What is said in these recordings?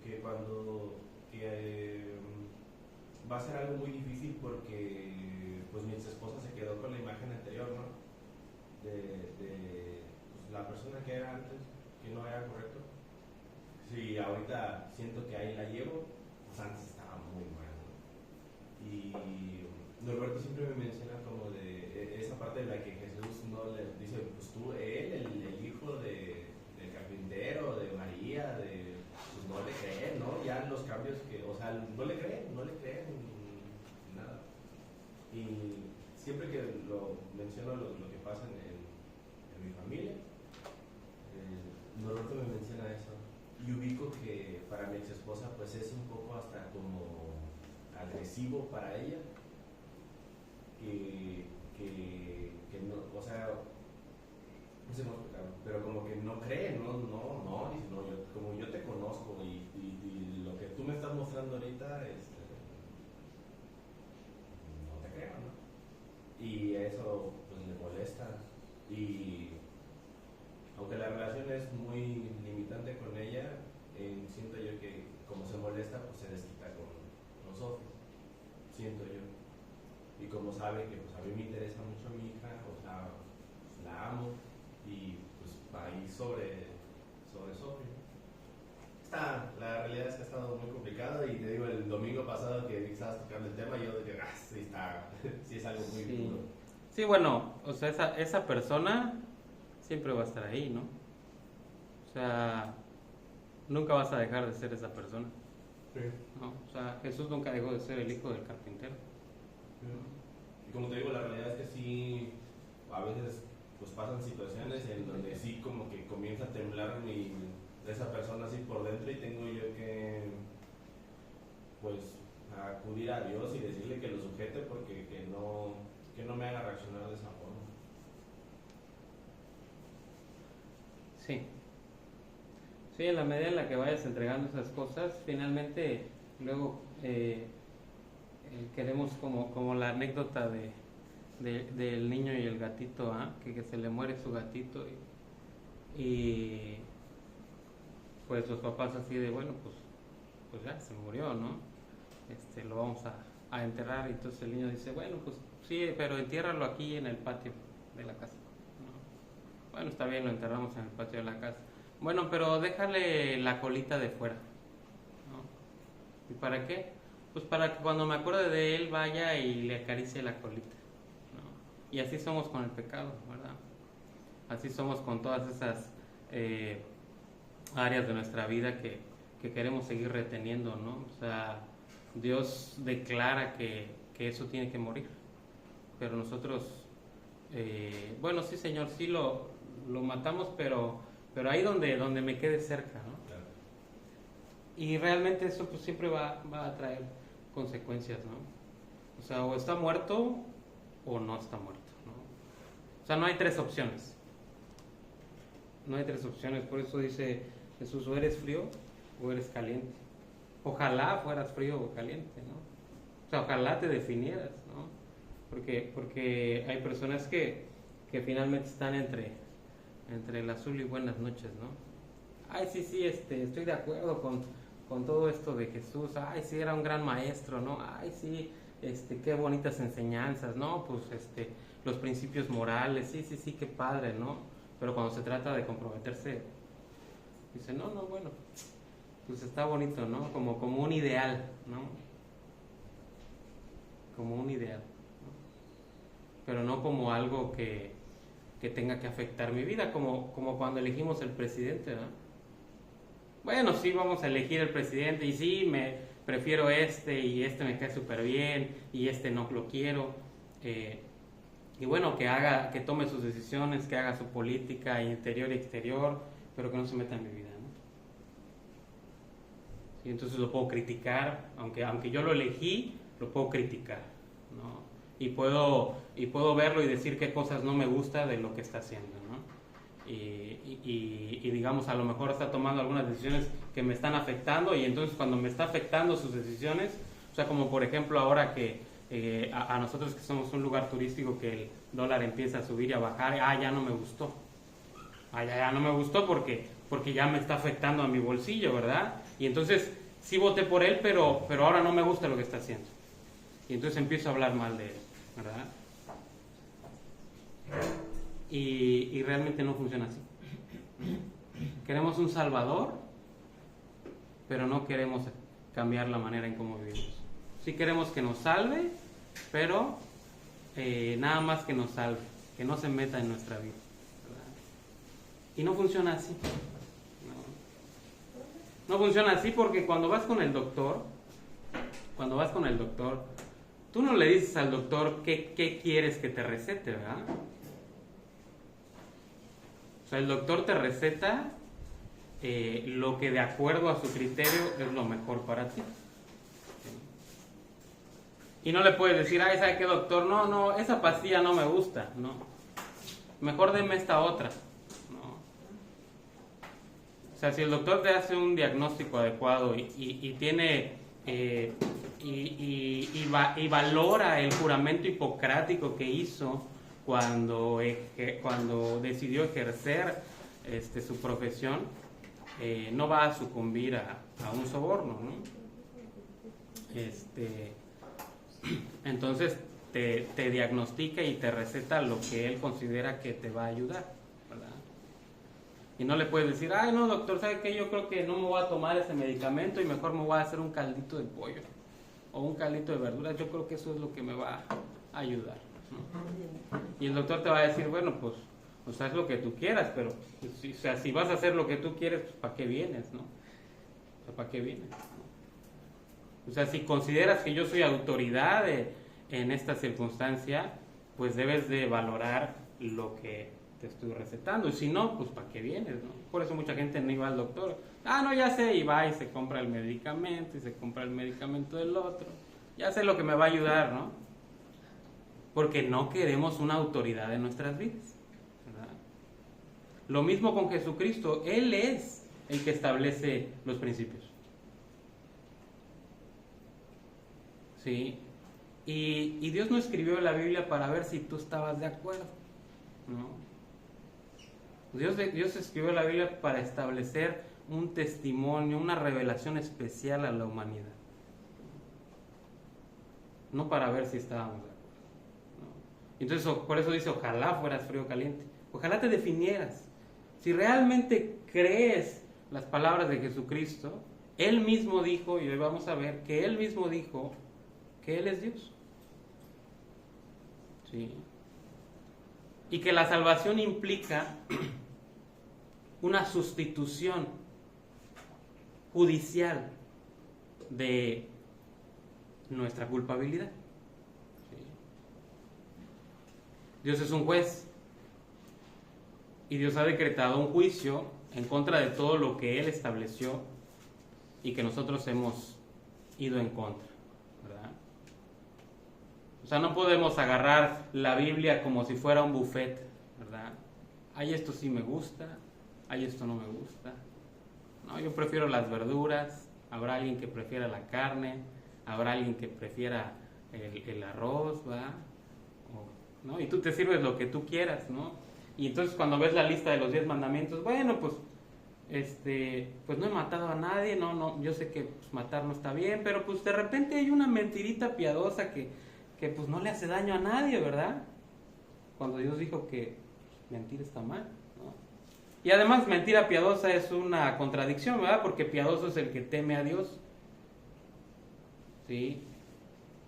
que cuando va a ser algo muy difícil porque pues mi ex esposa se quedó con la imagen anterior, ¿no? De pues, la persona que era antes, que no era correcto. Sí, ahorita siento que ahí la llevo, pues antes estaba muy mal, ¿no? Y Norberto siempre me menciona como de esa parte de la que Jesús no le dice, pues tú, él, el hijo del carpintero, de María, pues no le creen, ¿no? Ya los cambios que, o sea, no le creen nada. Y siempre que lo menciono lo que pasa en mi familia, Norberto me menciona eso. Y ubico que para mi ex esposa pues es un poco hasta como agresivo para ella que no, o sea, no sé cómo explicarlo, pero como que no cree, dice, no, como yo te conozco y lo que tú me estás mostrando ahorita, no te creo, ¿no? Y eso pues le molesta. Y aunque la relación es muy limitante con ella, siento yo que como se molesta, pues se desquita con nosotros, siento yo. Y como sabe que pues a mí me interesa mucho mi hija, o sea, pues, la amo y pues ahí sobre Sofía. La realidad es que ha estado muy complicado y te digo, el domingo pasado que estabas tocando el tema, yo dije, sí, sí es algo muy duro. Sí, bueno, o sea, esa persona siempre va a estar ahí, ¿no? O sea, nunca vas a dejar de ser esa persona. Sí. ¿No? O sea, Jesús nunca dejó de ser el hijo del carpintero. Sí. Y como te digo, la realidad es que sí, a veces pues pasan situaciones en donde sí como que comienza a temblar esa persona así por dentro y tengo yo que pues acudir a Dios y decirle que lo sujete porque que no me haga reaccionar de esa forma. Sí. Sí, en la medida en la que vayas entregando esas cosas, finalmente luego queremos como la anécdota del niño y el gatito, que se le muere su gatito y pues los papás así de, bueno, pues ya se murió, ¿no? Lo vamos a enterrar y entonces el niño dice, bueno, pues sí, pero entiérralo aquí en el patio de la casa, ¿no? Bueno, está bien, lo enterramos en el patio de la casa. Bueno, pero déjale la colita de fuera, ¿no? ¿Y para qué? Pues para que cuando me acuerde de él vaya y le acaricie la colita, ¿no? Y así somos con el pecado, ¿verdad? Así somos con todas esas áreas de nuestra vida que queremos seguir reteniendo, ¿no? O sea, Dios declara que eso tiene que morir, pero nosotros, bueno, sí, Señor, sí lo matamos, pero ahí donde me quede cerca, ¿no? Claro. Y realmente eso pues siempre va a traer consecuencias, ¿no? O sea, o está muerto o no está muerto, ¿no? O sea, no hay tres opciones. No hay tres opciones, por eso dice Jesús, o eres frío o eres caliente. Ojalá fueras frío o caliente, ¿no? O sea, ojalá te definieras, ¿no? Porque hay personas que finalmente están entre el azul y buenas noches, ¿no? Ay, sí, estoy de acuerdo con todo esto de Jesús. Ay, sí, era un gran maestro, ¿no? Ay, sí, qué bonitas enseñanzas, ¿no? Pues, los principios morales, sí, qué padre, ¿no? Pero cuando se trata de comprometerse, dice, no, bueno, pues está bonito, ¿no? Como un ideal, ¿no? Como un ideal, ¿no? Pero no como algo que tenga que afectar mi vida, como cuando elegimos el presidente, ¿no? Bueno, sí, vamos a elegir el presidente y sí, me prefiero y me cae súper bien y no lo quiero, y bueno, que tome sus decisiones, que haga su política interior y exterior, pero que no se meta en mi vida, ¿no? Sí, entonces lo puedo criticar, aunque yo lo elegí, lo puedo criticar, ¿no? Y puedo verlo y decir qué cosas no me gusta de lo que está haciendo, ¿no? Y digamos, a lo mejor está tomando algunas decisiones que me están afectando, y entonces cuando me está afectando sus decisiones, o sea, como por ejemplo ahora que a nosotros que somos un lugar turístico, que el dólar empieza a subir y a bajar, ya no me gustó. Ya no me gustó porque ya me está afectando a mi bolsillo, ¿verdad? Y entonces sí voté por él, pero ahora no me gusta lo que está haciendo. Y entonces empiezo a hablar mal de él, ¿verdad? Y realmente no funciona así. Queremos un Salvador, pero no queremos cambiar la manera en cómo vivimos. Sí queremos que nos salve, pero nada más que nos salve, que no se meta en nuestra vida, ¿verdad? Y no funciona así. No funciona así porque cuando vas con el doctor, tú no le dices al doctor qué quieres que te recete, ¿verdad? O sea, el doctor te receta lo que de acuerdo a su criterio es lo mejor para ti. Y no le puedes decir, ay, ¿sabe qué, doctor? No, esa pastilla no me gusta, no. Mejor deme esta otra. No. O sea, si el doctor te hace un diagnóstico adecuado y tiene y valora el juramento hipocrático que hizo cuando decidió ejercer su profesión, no va a sucumbir a un soborno, ¿no? Entonces te diagnostica y te receta lo que él considera que te va a ayudar, ¿verdad? Y no le puedes decir, ay, no, doctor, ¿sabe qué? Yo creo que no me voy a tomar ese medicamento y mejor me voy a hacer un caldito de pollo o un caldito de verduras. Yo creo que eso es lo que me va a ayudar, ¿no? Y el doctor te va a decir, bueno, pues, o sea, es lo que tú quieras, pero pues, o sea, si vas a hacer lo que tú quieres, pues, ¿para qué vienes, no? O sea, ¿para qué vienes? O sea, si consideras que yo soy autoridad en esta circunstancia, pues debes de valorar lo que te estoy recetando. Y si no, pues ¿para qué vienes, no? Por eso mucha gente no iba al doctor. Ah, no, ya sé, y va y se compra el medicamento, y se compra el medicamento del otro. Ya sé lo que me va a ayudar, ¿no? Porque no queremos una autoridad en nuestras vidas, ¿verdad? Lo mismo con Jesucristo. Él es el que establece los principios. ¿Sí? Y Dios no escribió la Biblia para ver si tú estabas de acuerdo, ¿no? Dios escribió la Biblia para establecer un testimonio, una revelación especial a la humanidad, no para ver si estábamos de acuerdo, ¿no? Entonces, por eso dice, ojalá fueras frío o caliente, ojalá te definieras. Si realmente crees las palabras de Jesucristo, Él mismo dijo, y hoy vamos a ver que Él mismo dijo que Él es Dios. ¿Sí? Y que la salvación implica una sustitución judicial de nuestra culpabilidad. ¿Sí? Dios es un juez y Dios ha decretado un juicio en contra de todo lo que Él estableció y que nosotros hemos ido en contra. O sea, no podemos agarrar la Biblia como si fuera un buffet, ¿verdad? Ay, esto sí me gusta, ay, esto no me gusta. No, yo prefiero las verduras, habrá alguien que prefiera la carne, habrá alguien que prefiera el arroz, ¿verdad? ¿No? Y tú te sirves lo que tú quieras, ¿no? Y entonces cuando ves la lista de los 10 mandamientos, bueno, pues pues no he matado a nadie, no, yo sé que pues, matar no está bien, pero pues de repente hay una mentirita piadosa que pues no le hace daño a nadie, ¿verdad? Cuando Dios dijo que mentir está mal, ¿no? Y además mentira piadosa es una contradicción, ¿verdad? Porque piadoso es el que teme a Dios, ¿sí?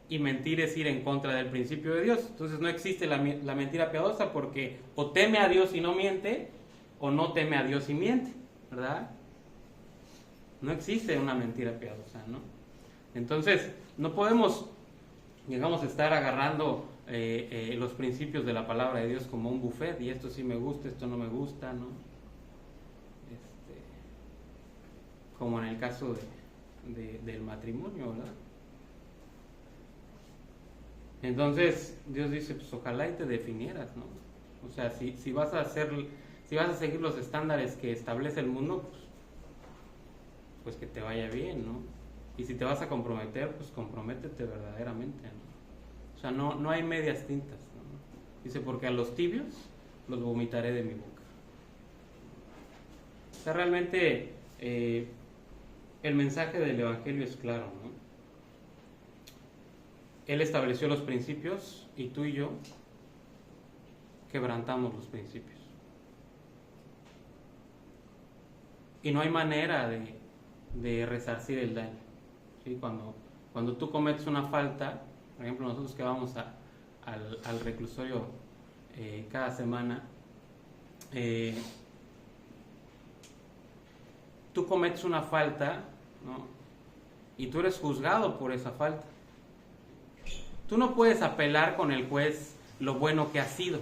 Y mentir es ir en contra del principio de Dios. Entonces no existe la mentira piadosa porque o teme a Dios y no miente, o no teme a Dios y miente, ¿verdad? No existe una mentira piadosa, ¿no? Entonces no podemos, digamos, estar agarrando los principios de la palabra de Dios como un buffet, y esto sí me gusta, esto no me gusta, ¿no? Como en el caso del matrimonio, ¿verdad? Entonces Dios dice, pues ojalá y te definieras, ¿no? O sea, si vas a seguir los estándares que establece el mundo, pues que te vaya bien, ¿no? Y si te vas a comprometer, pues comprométete verdaderamente, ¿no? O sea, no hay medias tintas, ¿no? Dice, porque a los tibios los vomitaré de mi boca. O sea, realmente el mensaje del Evangelio es claro, ¿no? Él estableció los principios y tú y yo quebrantamos los principios. Y no hay manera de resarcir el daño, ¿sí? Cuando tú cometes una falta, por ejemplo, nosotros que vamos al reclusorio cada semana, tú cometes una falta, ¿no? Y tú eres juzgado por esa falta. Tú no puedes apelar con el juez lo bueno que has sido,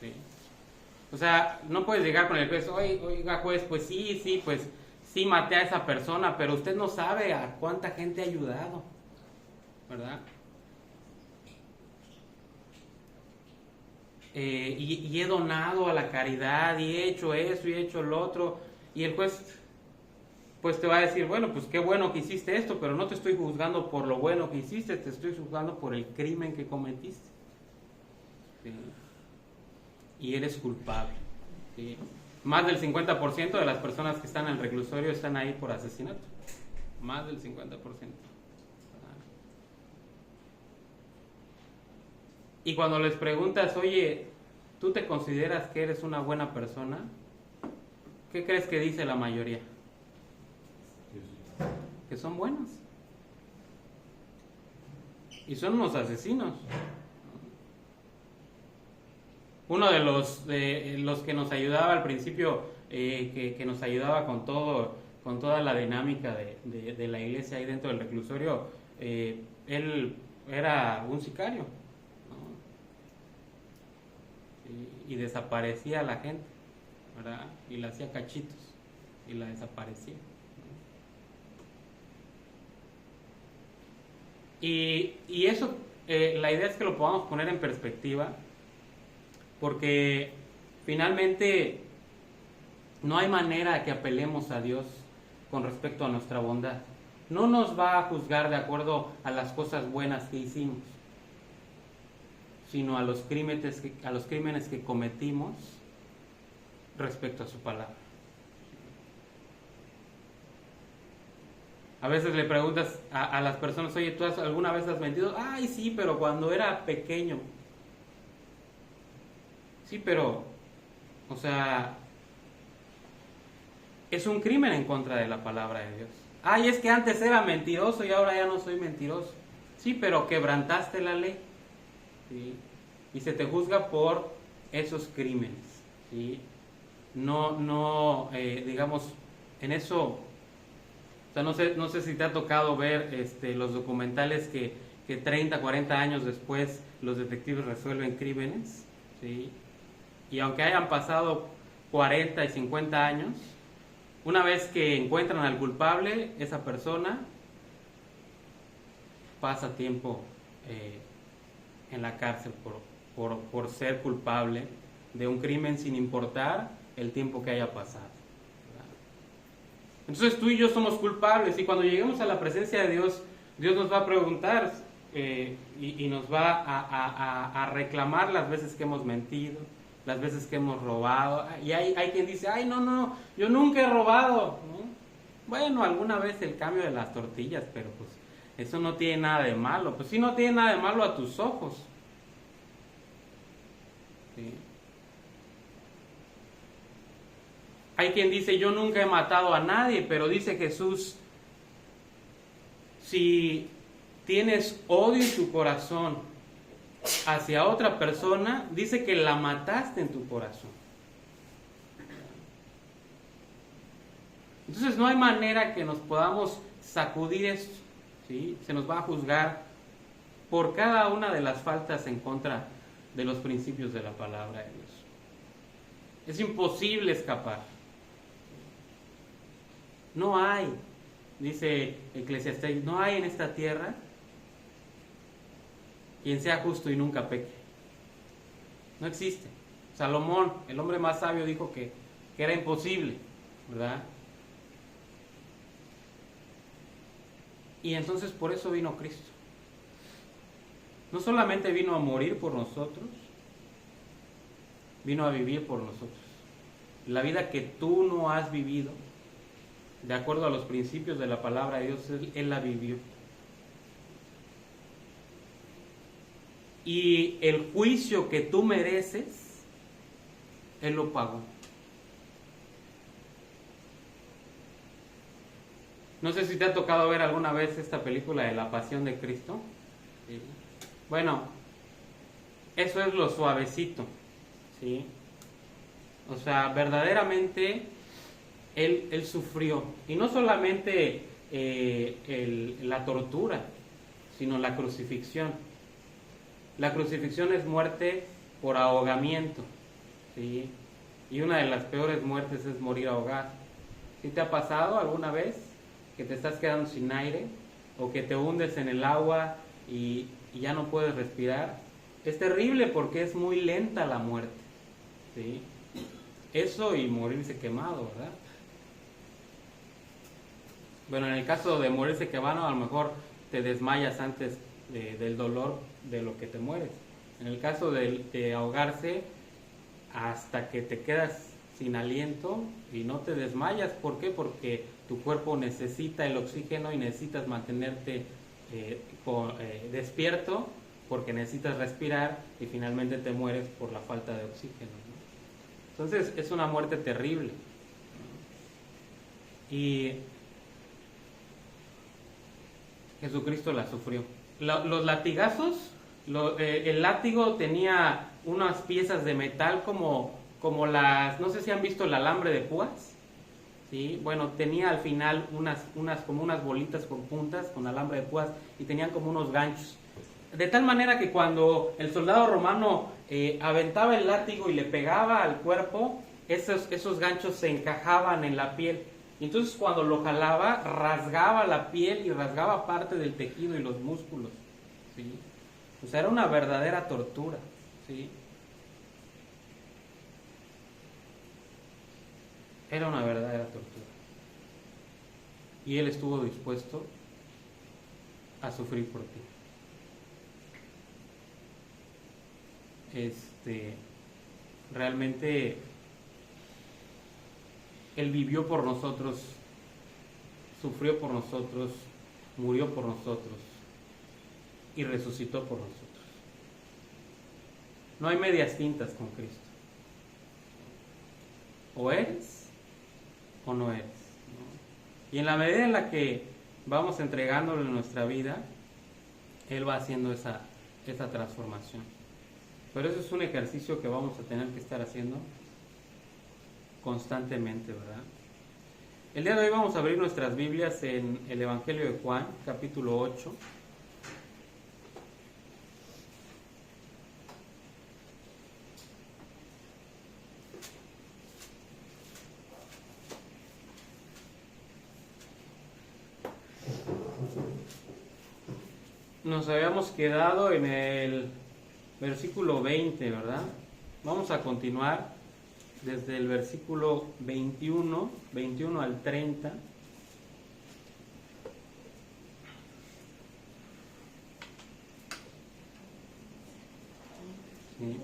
¿sí? O sea, no puedes llegar con el juez, oiga juez, pues sí maté a esa persona, pero usted no sabe a cuánta gente ha ayudado, ¿verdad? Y he donado a la caridad, y he hecho eso, y he hecho lo otro, y el juez pues te va a decir, bueno, pues qué bueno que hiciste esto, pero no te estoy juzgando por lo bueno que hiciste, te estoy juzgando por el crimen que cometiste, ¿sí? Y eres culpable, ¿sí? Más del 50% de las personas que están en el reclusorio están ahí por asesinato, más del 50%. Y cuando les preguntas, oye, ¿tú te consideras que eres una buena persona? ¿Qué crees que dice la mayoría? Que son buenos. Y son unos asesinos. Uno de los que nos ayudaba al principio, que nos ayudaba con toda la dinámica de la iglesia ahí dentro del reclusorio, él era un sicario, ¿no? Y desaparecía a la gente, ¿verdad? Y la hacía cachitos y la desaparecía. Y eso, la idea es que lo podamos poner en perspectiva, porque finalmente no hay manera que apelemos a Dios con respecto a nuestra bondad. No nos va a juzgar de acuerdo a las cosas buenas que hicimos, sino a los crímenes que cometimos respecto a su palabra. A veces le preguntas a las personas, oye, ¿tú alguna vez has mentido? Ay, sí, pero cuando era pequeño. Sí, pero, o sea, es un crimen en contra de la palabra de Dios. Ay, es que antes era mentiroso y ahora ya no soy mentiroso. Sí, pero quebrantaste la ley, ¿sí? Y se te juzga por esos crímenes, ¿sí? Digamos, en eso... O sea, no sé si te ha tocado ver los documentales que 30, 40 años después los detectives resuelven crímenes, ¿sí? Y aunque hayan pasado 40 y 50 años, una vez que encuentran al culpable, esa persona pasa tiempo en la cárcel por ser culpable de un crimen sin importar el tiempo que haya pasado. Entonces tú y yo somos culpables, y cuando lleguemos a la presencia de Dios, Dios nos va a preguntar y nos va a reclamar las veces que hemos mentido, las veces que hemos robado. Y hay quien dice, ay, no, yo nunca he robado, ¿no? Bueno, alguna vez el cambio de las tortillas, pero pues eso no tiene nada de malo. Pues sí, no tiene nada de malo a tus ojos, ¿sí? Hay quien dice, yo nunca he matado a nadie, pero dice Jesús, si tienes odio en tu corazón hacia otra persona, dice que la mataste en tu corazón. Entonces no hay manera que nos podamos sacudir esto, ¿sí? Se nos va a juzgar por cada una de las faltas en contra de los principios de la palabra de Dios. Es imposible escapar. No hay, dice Eclesiastés, no hay en esta tierra quien sea justo y nunca peque. No existe. Salomón, el hombre más sabio, dijo que era imposible, ¿verdad? Y entonces por eso vino Cristo. No solamente vino a morir por nosotros, vino a vivir por nosotros. La vida que tú no has vivido, de acuerdo a los principios de la palabra de Dios, Él la vivió. Y el juicio que tú mereces, Él lo pagó. No sé si te ha tocado ver alguna vez esta película de La Pasión de Cristo. Sí. Bueno, eso es lo suavecito, ¿sí? O sea, verdaderamente Él sufrió. Y no solamente la tortura, sino la crucifixión. La crucifixión es muerte por ahogamiento, ¿sí? Y una de las peores muertes es morir ahogado. ¿Sí te ha pasado alguna vez que te estás quedando sin aire o que te hundes en el agua y ya no puedes respirar? Es terrible porque es muy lenta la muerte, ¿sí? Eso y morirse quemado, ¿verdad? Bueno, en el caso de morirse quemado, a lo mejor te desmayas antes del dolor de lo que te mueres. En el caso de ahogarse, hasta que te quedas sin aliento y no te desmayas. ¿Por qué? Porque tu cuerpo necesita el oxígeno y necesitas mantenerte despierto, porque necesitas respirar y finalmente te mueres por la falta de oxígeno, ¿no? Entonces es una muerte terrible, ¿no? Y Jesucristo la sufrió. Los latigazos, el látigo tenía unas piezas de metal como las, no sé si han visto el alambre de púas, ¿sí? Bueno, tenía al final como unas bolitas con puntas, con alambre de púas, y tenían como unos ganchos. De tal manera que cuando el soldado romano aventaba el látigo y le pegaba al cuerpo, esos ganchos se encajaban en la piel. Y entonces cuando lo jalaba, rasgaba la piel y rasgaba parte del tejido y los músculos, ¿sí? O sea, era una verdadera tortura, ¿sí? Era una verdadera tortura. Y Él estuvo dispuesto a sufrir por ti. Realmente Él vivió por nosotros, sufrió por nosotros, murió por nosotros y resucitó por nosotros. No hay medias tintas con Cristo. O eres o no eres, ¿no? Y en la medida en la que vamos entregándole nuestra vida, Él va haciendo esa transformación. Pero eso es un ejercicio que vamos a tener que estar haciendo constantemente, ¿verdad? El día de hoy vamos a abrir nuestras Biblias en el Evangelio de Juan, capítulo 8. Nos habíamos quedado en el versículo 20, ¿verdad? Vamos a continuar desde el versículo 21 al 30. Sí.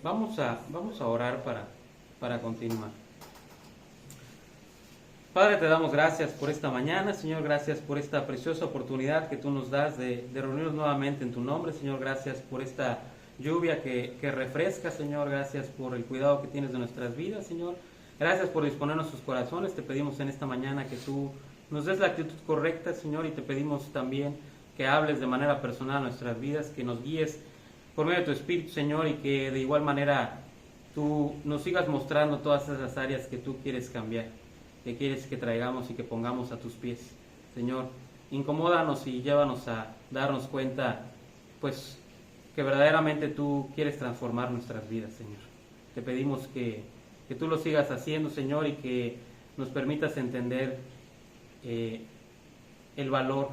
Vamos a orar para continuar. Padre, te damos gracias por esta mañana, Señor, gracias por esta preciosa oportunidad que tú nos das de reunirnos nuevamente en tu nombre, Señor, gracias por esta lluvia que refresca, Señor, gracias por el cuidado que tienes de nuestras vidas, Señor, gracias por disponer nuestros corazones, te pedimos en esta mañana que tú nos des la actitud correcta, Señor, y te pedimos también que hables de manera personal a nuestras vidas, que nos guíes por medio de tu Espíritu, Señor, y que de igual manera tú nos sigas mostrando todas esas áreas que tú quieres cambiar, que quieres que traigamos y que pongamos a tus pies. Señor, incomódanos y llévanos a darnos cuenta, pues, que verdaderamente tú quieres transformar nuestras vidas, Señor. Te pedimos que tú lo sigas haciendo, Señor, y que nos permitas entender el valor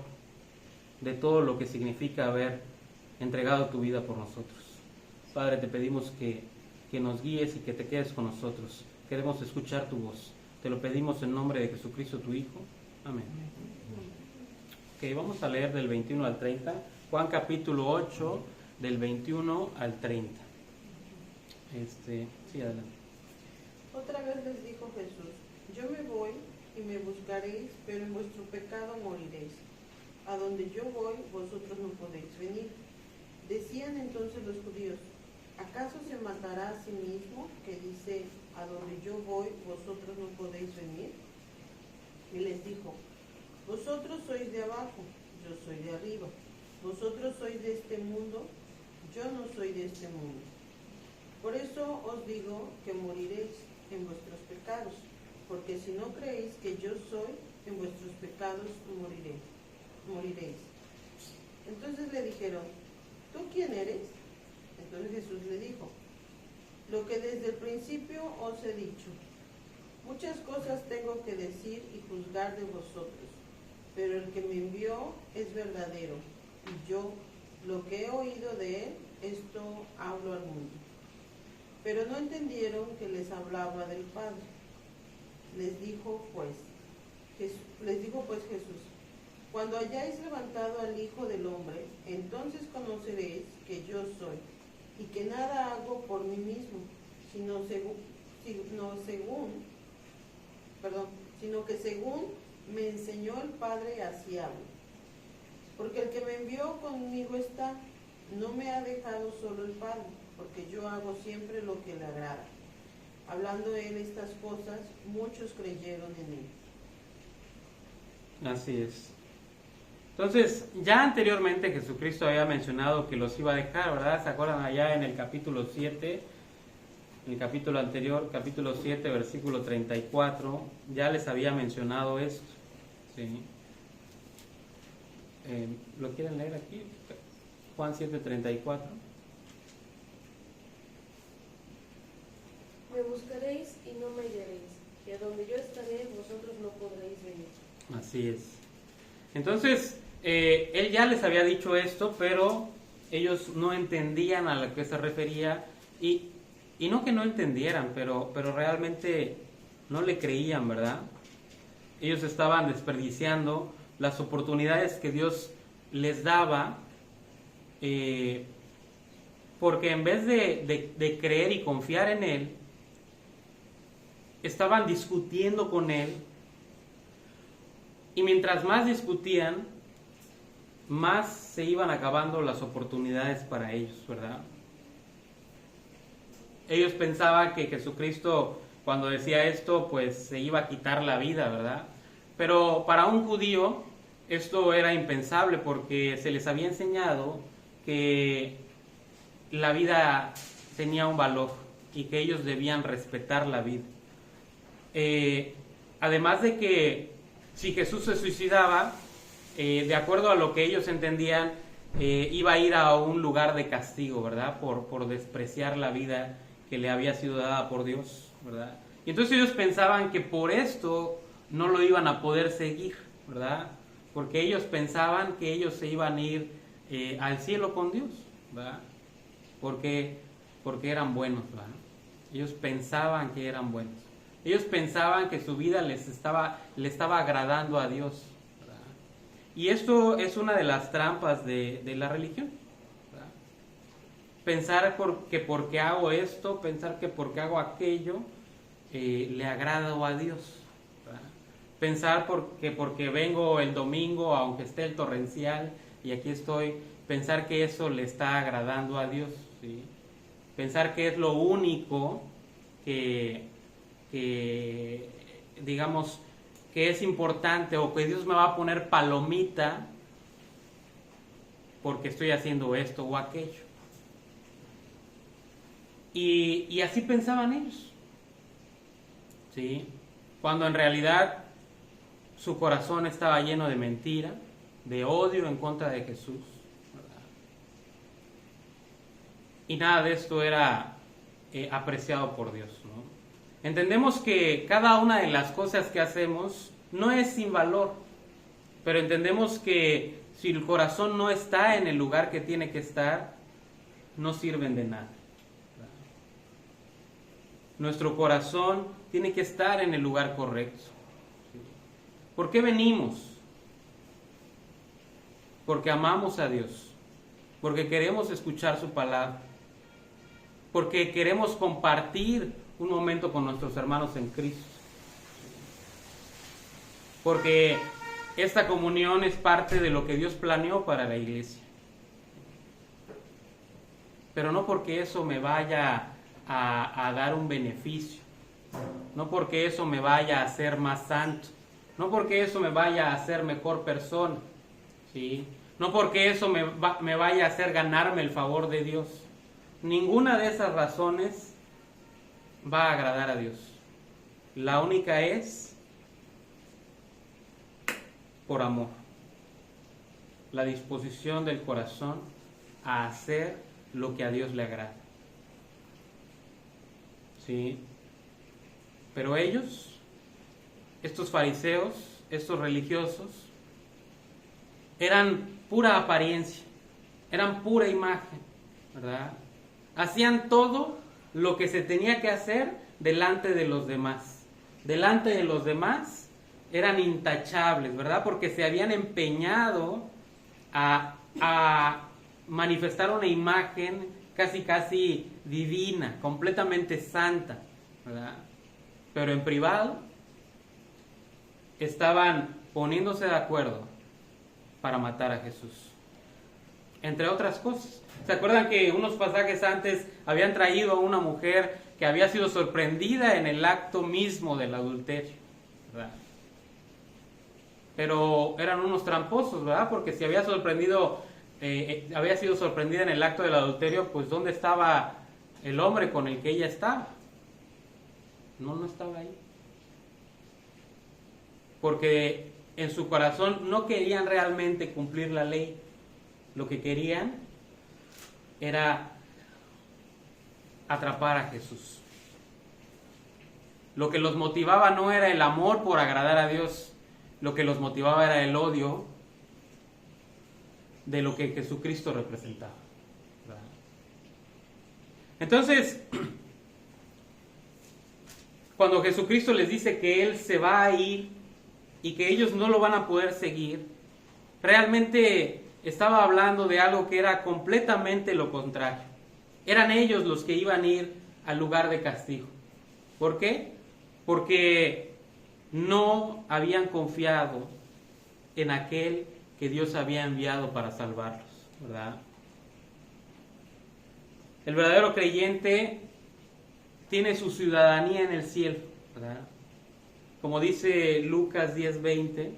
de todo lo que significa haber entregado tu vida por nosotros. Padre, te pedimos que nos guíes y que te quedes con nosotros. Queremos escuchar tu voz. Te lo pedimos en nombre de Jesucristo, tu Hijo. Amén. Ok, vamos a leer del 21 al 30. Juan capítulo 8, del 21 al 30. Sí, adelante. Otra vez les dijo Jesús: yo me voy y me buscaréis, pero en vuestro pecado moriréis. A donde yo voy, vosotros no podéis venir. Decían entonces los judíos: ¿acaso se matará a sí mismo, que dice: a donde yo voy, vosotros no podéis venir? Y les dijo: vosotros sois de abajo, yo soy de arriba. Vosotros sois de este mundo, yo no soy de este mundo. Por eso os digo que moriréis en vuestros pecados, porque si no creéis que yo soy, en vuestros pecados moriréis. Entonces le dijeron: ¿tú quién eres? Entonces Jesús le dijo: lo que desde el principio os he dicho. Muchas cosas tengo que decir y juzgar de vosotros, pero el que me envió es verdadero, y yo, lo que he oído de él, esto hablo al mundo. Pero no entendieron que les hablaba del Padre. Les dijo pues Jesús: cuando hayáis levantado al Hijo del Hombre, entonces conoceréis que yo soy, y que nada hago por mí mismo, sino que según me enseñó el Padre, así hablo. Porque el que me envió conmigo está, no me ha dejado solo el Padre, porque yo hago siempre lo que le agrada. Hablando él estas cosas, muchos creyeron en él. Así es. Entonces, ya anteriormente Jesucristo había mencionado que los iba a dejar, ¿verdad? ¿Se acuerdan allá en el capítulo 7? En el capítulo anterior, capítulo 7, versículo 34, ya les había mencionado esto. ¿Sí? ¿Lo quieren leer aquí? Juan 7, 34. Me buscaréis y no me hallaréis, y a donde yo estaré, vosotros no podréis venir. Así es. Entonces, él ya les había dicho esto, pero ellos no entendían a lo que se refería, y no que no entendieran, pero realmente no le creían, ¿verdad? Ellos estaban desperdiciando las oportunidades que Dios les daba, porque en vez de creer y confiar en Él, estaban discutiendo con Él, y mientras más discutían, más se iban acabando las oportunidades para ellos, ¿verdad? Ellos pensaban que Jesucristo, cuando decía esto, pues se iba a quitar la vida, ¿verdad? Pero para un judío esto era impensable, porque se les había enseñado que la vida tenía un valor y que ellos debían respetar la vida. Además de que si Jesús se suicidaba, de acuerdo a lo que ellos entendían, iba a ir a un lugar de castigo, ¿verdad? Por despreciar la vida que le había sido dada por Dios, ¿verdad? Y entonces ellos pensaban que por esto no lo iban a poder seguir, ¿verdad? Porque ellos pensaban que ellos se iban a ir al cielo con Dios, ¿verdad? Porque eran buenos, ¿verdad? Ellos pensaban que eran buenos. Ellos pensaban que su vida le estaba agradando a Dios, ¿verdad? Y esto es una de las trampas de la religión, ¿verdad? Pensar que porque hago esto, pensar que porque hago aquello, le agrado a Dios, ¿verdad? Pensar que porque vengo el domingo, aunque esté el torrencial, y aquí estoy, pensar que eso le está agradando a Dios, ¿sí? Pensar que es lo único que digamos que es importante, o que Dios me va a poner palomita porque estoy haciendo esto o aquello. Y así pensaban ellos, ¿sí? Cuando en realidad su corazón estaba lleno de mentira, de odio en contra de Jesús, ¿verdad? Y nada de esto era apreciado por Dios, ¿no? Entendemos que cada una de las cosas que hacemos no es sin valor, pero entendemos que si el corazón no está en el lugar que tiene que estar, no sirven de nada, ¿verdad? Nuestro corazón tiene que estar en el lugar correcto. ¿Por qué venimos? Porque amamos a Dios, porque queremos escuchar su palabra, porque queremos compartir un momento con nuestros hermanos en Cristo, porque esta comunión es parte de lo que Dios planeó para la iglesia. Pero no porque eso me vaya a dar un beneficio, no porque eso me vaya a hacer más santo, no porque eso me vaya a hacer mejor persona, ¿sí? No porque eso me vaya a hacer ganarme el favor de Dios. Ninguna de esas razones va a agradar a Dios. La única es por amor, la disposición del corazón a hacer lo que a Dios le agrada. ¿Sí? Pero ellos, estos fariseos, estos religiosos, eran pura apariencia, eran pura imagen, ¿verdad? Hacían todo lo que se tenía que hacer delante de los demás. Delante de los demás eran intachables, ¿verdad? Porque se habían empeñado a manifestar una imagen casi divina, completamente santa, ¿verdad? Pero en privado estaban poniéndose de acuerdo para matar a Jesús, entre otras cosas. ¿Se acuerdan que unos pasajes antes habían traído a una mujer que había sido sorprendida en el acto mismo del adulterio, ¿verdad? Pero eran unos tramposos, ¿verdad? Porque si había sido sorprendida en el acto del adulterio, pues ¿dónde estaba el hombre con el que ella estaba? No estaba ahí. Porque en su corazón no querían realmente cumplir la ley. Lo que querían era atrapar a Jesús. Lo que los motivaba no era el amor por agradar a Dios, lo que los motivaba era el odio de lo que Jesucristo representaba, ¿verdad? Entonces, cuando Jesucristo les dice que Él se va a ir y que ellos no lo van a poder seguir, realmente estaba hablando de algo que era completamente lo contrario. Eran ellos los que iban a ir al lugar de castigo. ¿Por qué? Porque no habían confiado en aquel que Dios había enviado para salvarlos, ¿verdad? El verdadero creyente tiene su ciudadanía en el cielo, ¿verdad? Como dice Lucas 10:20,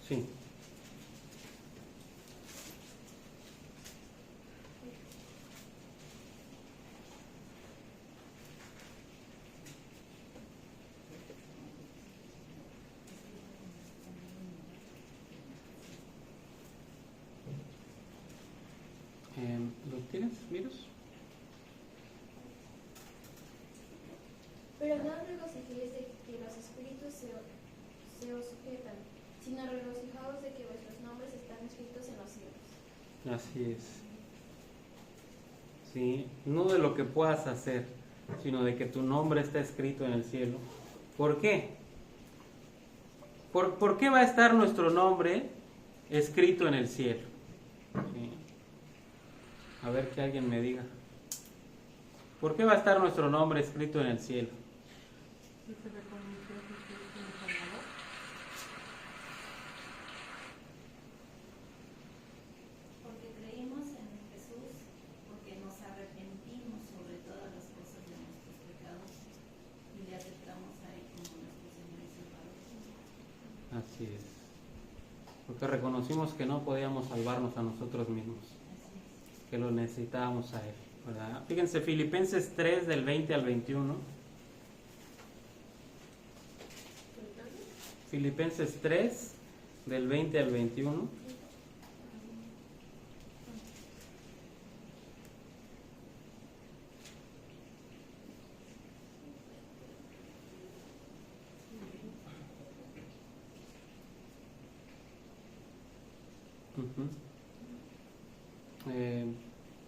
sí. ¿Lo tienes, Virus? Pero no os regocijéis de que los espíritus se os sujetan, sino regocijaos de que vuestros nombres están escritos en los cielos. Así es. Sí, no de lo que puedas hacer, sino de que tu nombre está escrito en el cielo. ¿Por qué? ¿Por qué va a estar nuestro nombre escrito en el cielo? Sí. A ver que alguien me diga. ¿Por qué va a estar nuestro nombre escrito en el cielo? Porque creímos en Jesús, porque nos arrepentimos sobre todas las cosas de nuestros pecados y le aceptamos a Él como nuestro Señor y Salvador. Así es. Porque reconocimos que no podíamos salvarnos a nosotros mismos, que lo necesitábamos a Él, ¿verdad? Fíjense, Filipenses 3 del 20 al 21. Filipenses 3 del 20 al 21.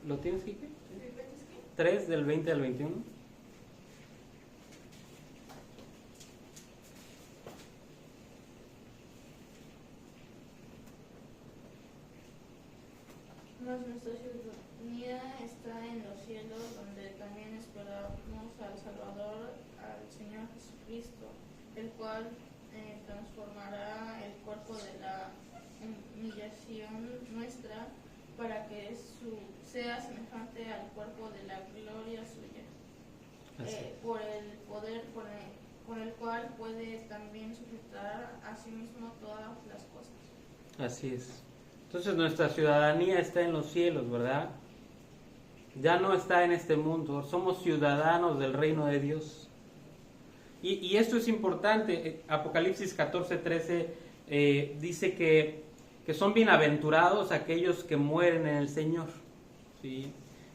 ¿Lo tienes, Quique? 3 del 20 al 21. también esperamos al Salvador, al Señor Jesucristo, el cual transformará el cuerpo de la humillación nuestra para que sea semejante al cuerpo de la gloria suya, por el poder con el cual puede también sujetar a sí mismo todas las cosas. Así es. Entonces nuestra ciudadanía está en los cielos, ¿verdad? Ya no está en este mundo, somos ciudadanos del reino de Dios. Y esto es importante. Apocalipsis 14:13 dice que son bienaventurados aquellos que mueren en el Señor, ¿sí?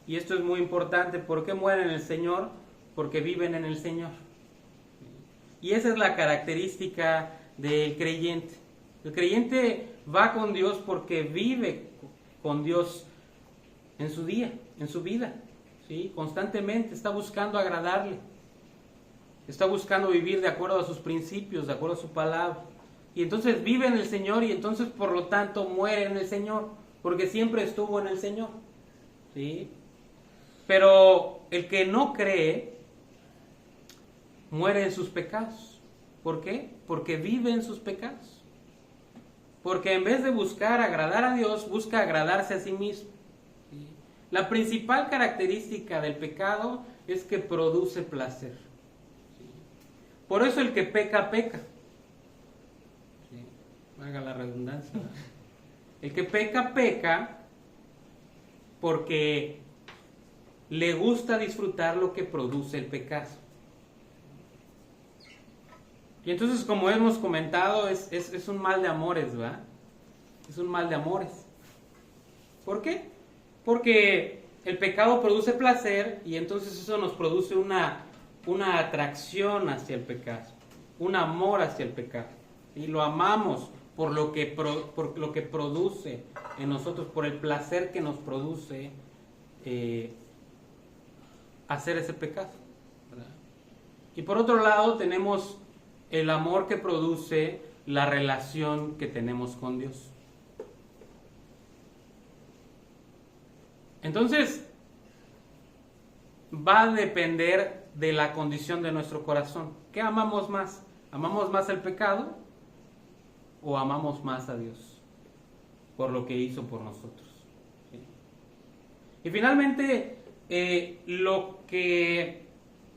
Y esto es muy importante. ¿Por qué mueren en el Señor? Porque viven en el Señor. Y esa es la característica del creyente. El creyente va con Dios porque vive con Dios en su día, en su vida, ¿sí? Constantemente está buscando agradarle. Está buscando vivir de acuerdo a sus principios, de acuerdo a su palabra. Y entonces vive en el Señor y entonces por lo tanto muere en el Señor, porque siempre estuvo en el Señor, ¿sí? Pero el que no cree muere en sus pecados. ¿Por qué? Porque vive en sus pecados. Porque en vez de buscar agradar a Dios, busca agradarse a sí mismo, ¿sí? La principal característica del pecado es que produce placer. Por eso el que peca, peca. Sí, valga la redundancia. El que peca, peca porque le gusta disfrutar lo que produce el pecado. Y entonces, como hemos comentado, es un mal de amores, ¿verdad? Es un mal de amores. ¿Por qué? Porque el pecado produce placer y entonces eso nos produce una atracción hacia el pecado, un amor hacia el pecado, y lo amamos por lo que produce en nosotros, por el placer que nos produce hacer ese pecado, ¿verdad? Y por otro lado tenemos el amor que produce la relación que tenemos con Dios. Entonces va a depender de la condición de nuestro corazón. ¿Qué amamos más? ¿Amamos más el pecado o amamos más a Dios por lo que hizo por nosotros? ¿Sí? Y finalmente, lo que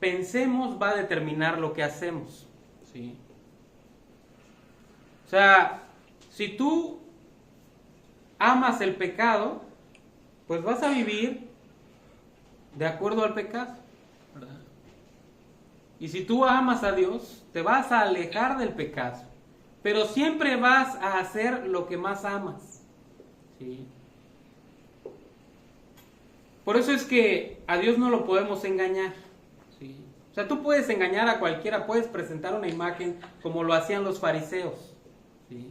pensemos va a determinar lo que hacemos, ¿sí? O sea, si tú amas el pecado, pues vas a vivir de acuerdo al pecado, ¿verdad? Y si tú amas a Dios, te vas a alejar del pecado, pero siempre vas a hacer lo que más amas, ¿sí? Por eso es que a Dios no lo podemos engañar, ¿sí? O sea, tú puedes engañar a cualquiera, puedes presentar una imagen como lo hacían los fariseos, ¿sí?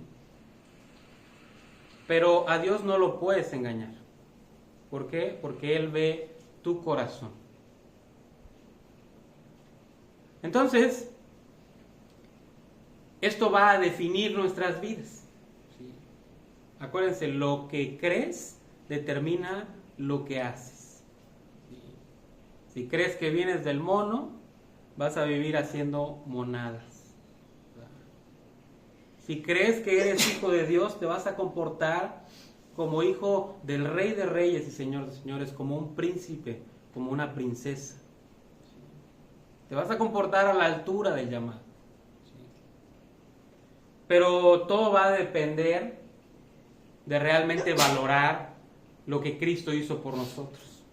Pero a Dios no lo puedes engañar. ¿Por qué? Porque Él ve tu corazón. Entonces, esto va a definir nuestras vidas, ¿sí? Acuérdense, lo que crees determina lo que haces, ¿sí? Si crees que vienes del mono, vas a vivir haciendo monadas, ¿verdad? Si crees que eres hijo de Dios, te vas a comportar como hijo del Rey de Reyes y Señor de Señores, como un príncipe, como una princesa. Te vas a comportar a la altura del llamado. Pero todo va a depender de realmente valorar lo que Cristo hizo por nosotros.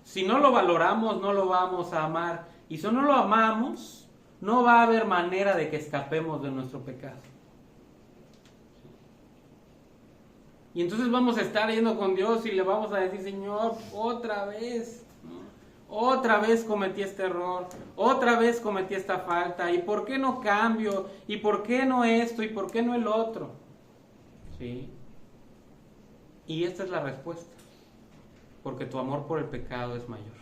Si no lo valoramos, no lo vamos a amar. Y si no lo amamos, no va a haber manera de que escapemos de nuestro pecado. Y entonces vamos a estar yendo con Dios y le vamos a decir: Señor, otra vez, ¿no? Otra vez cometí este error, otra vez cometí esta falta, ¿y por qué no cambio? ¿Y por qué no esto? ¿Y por qué no el otro? ¿Sí? Y esta es la respuesta: porque tu amor por el pecado es mayor.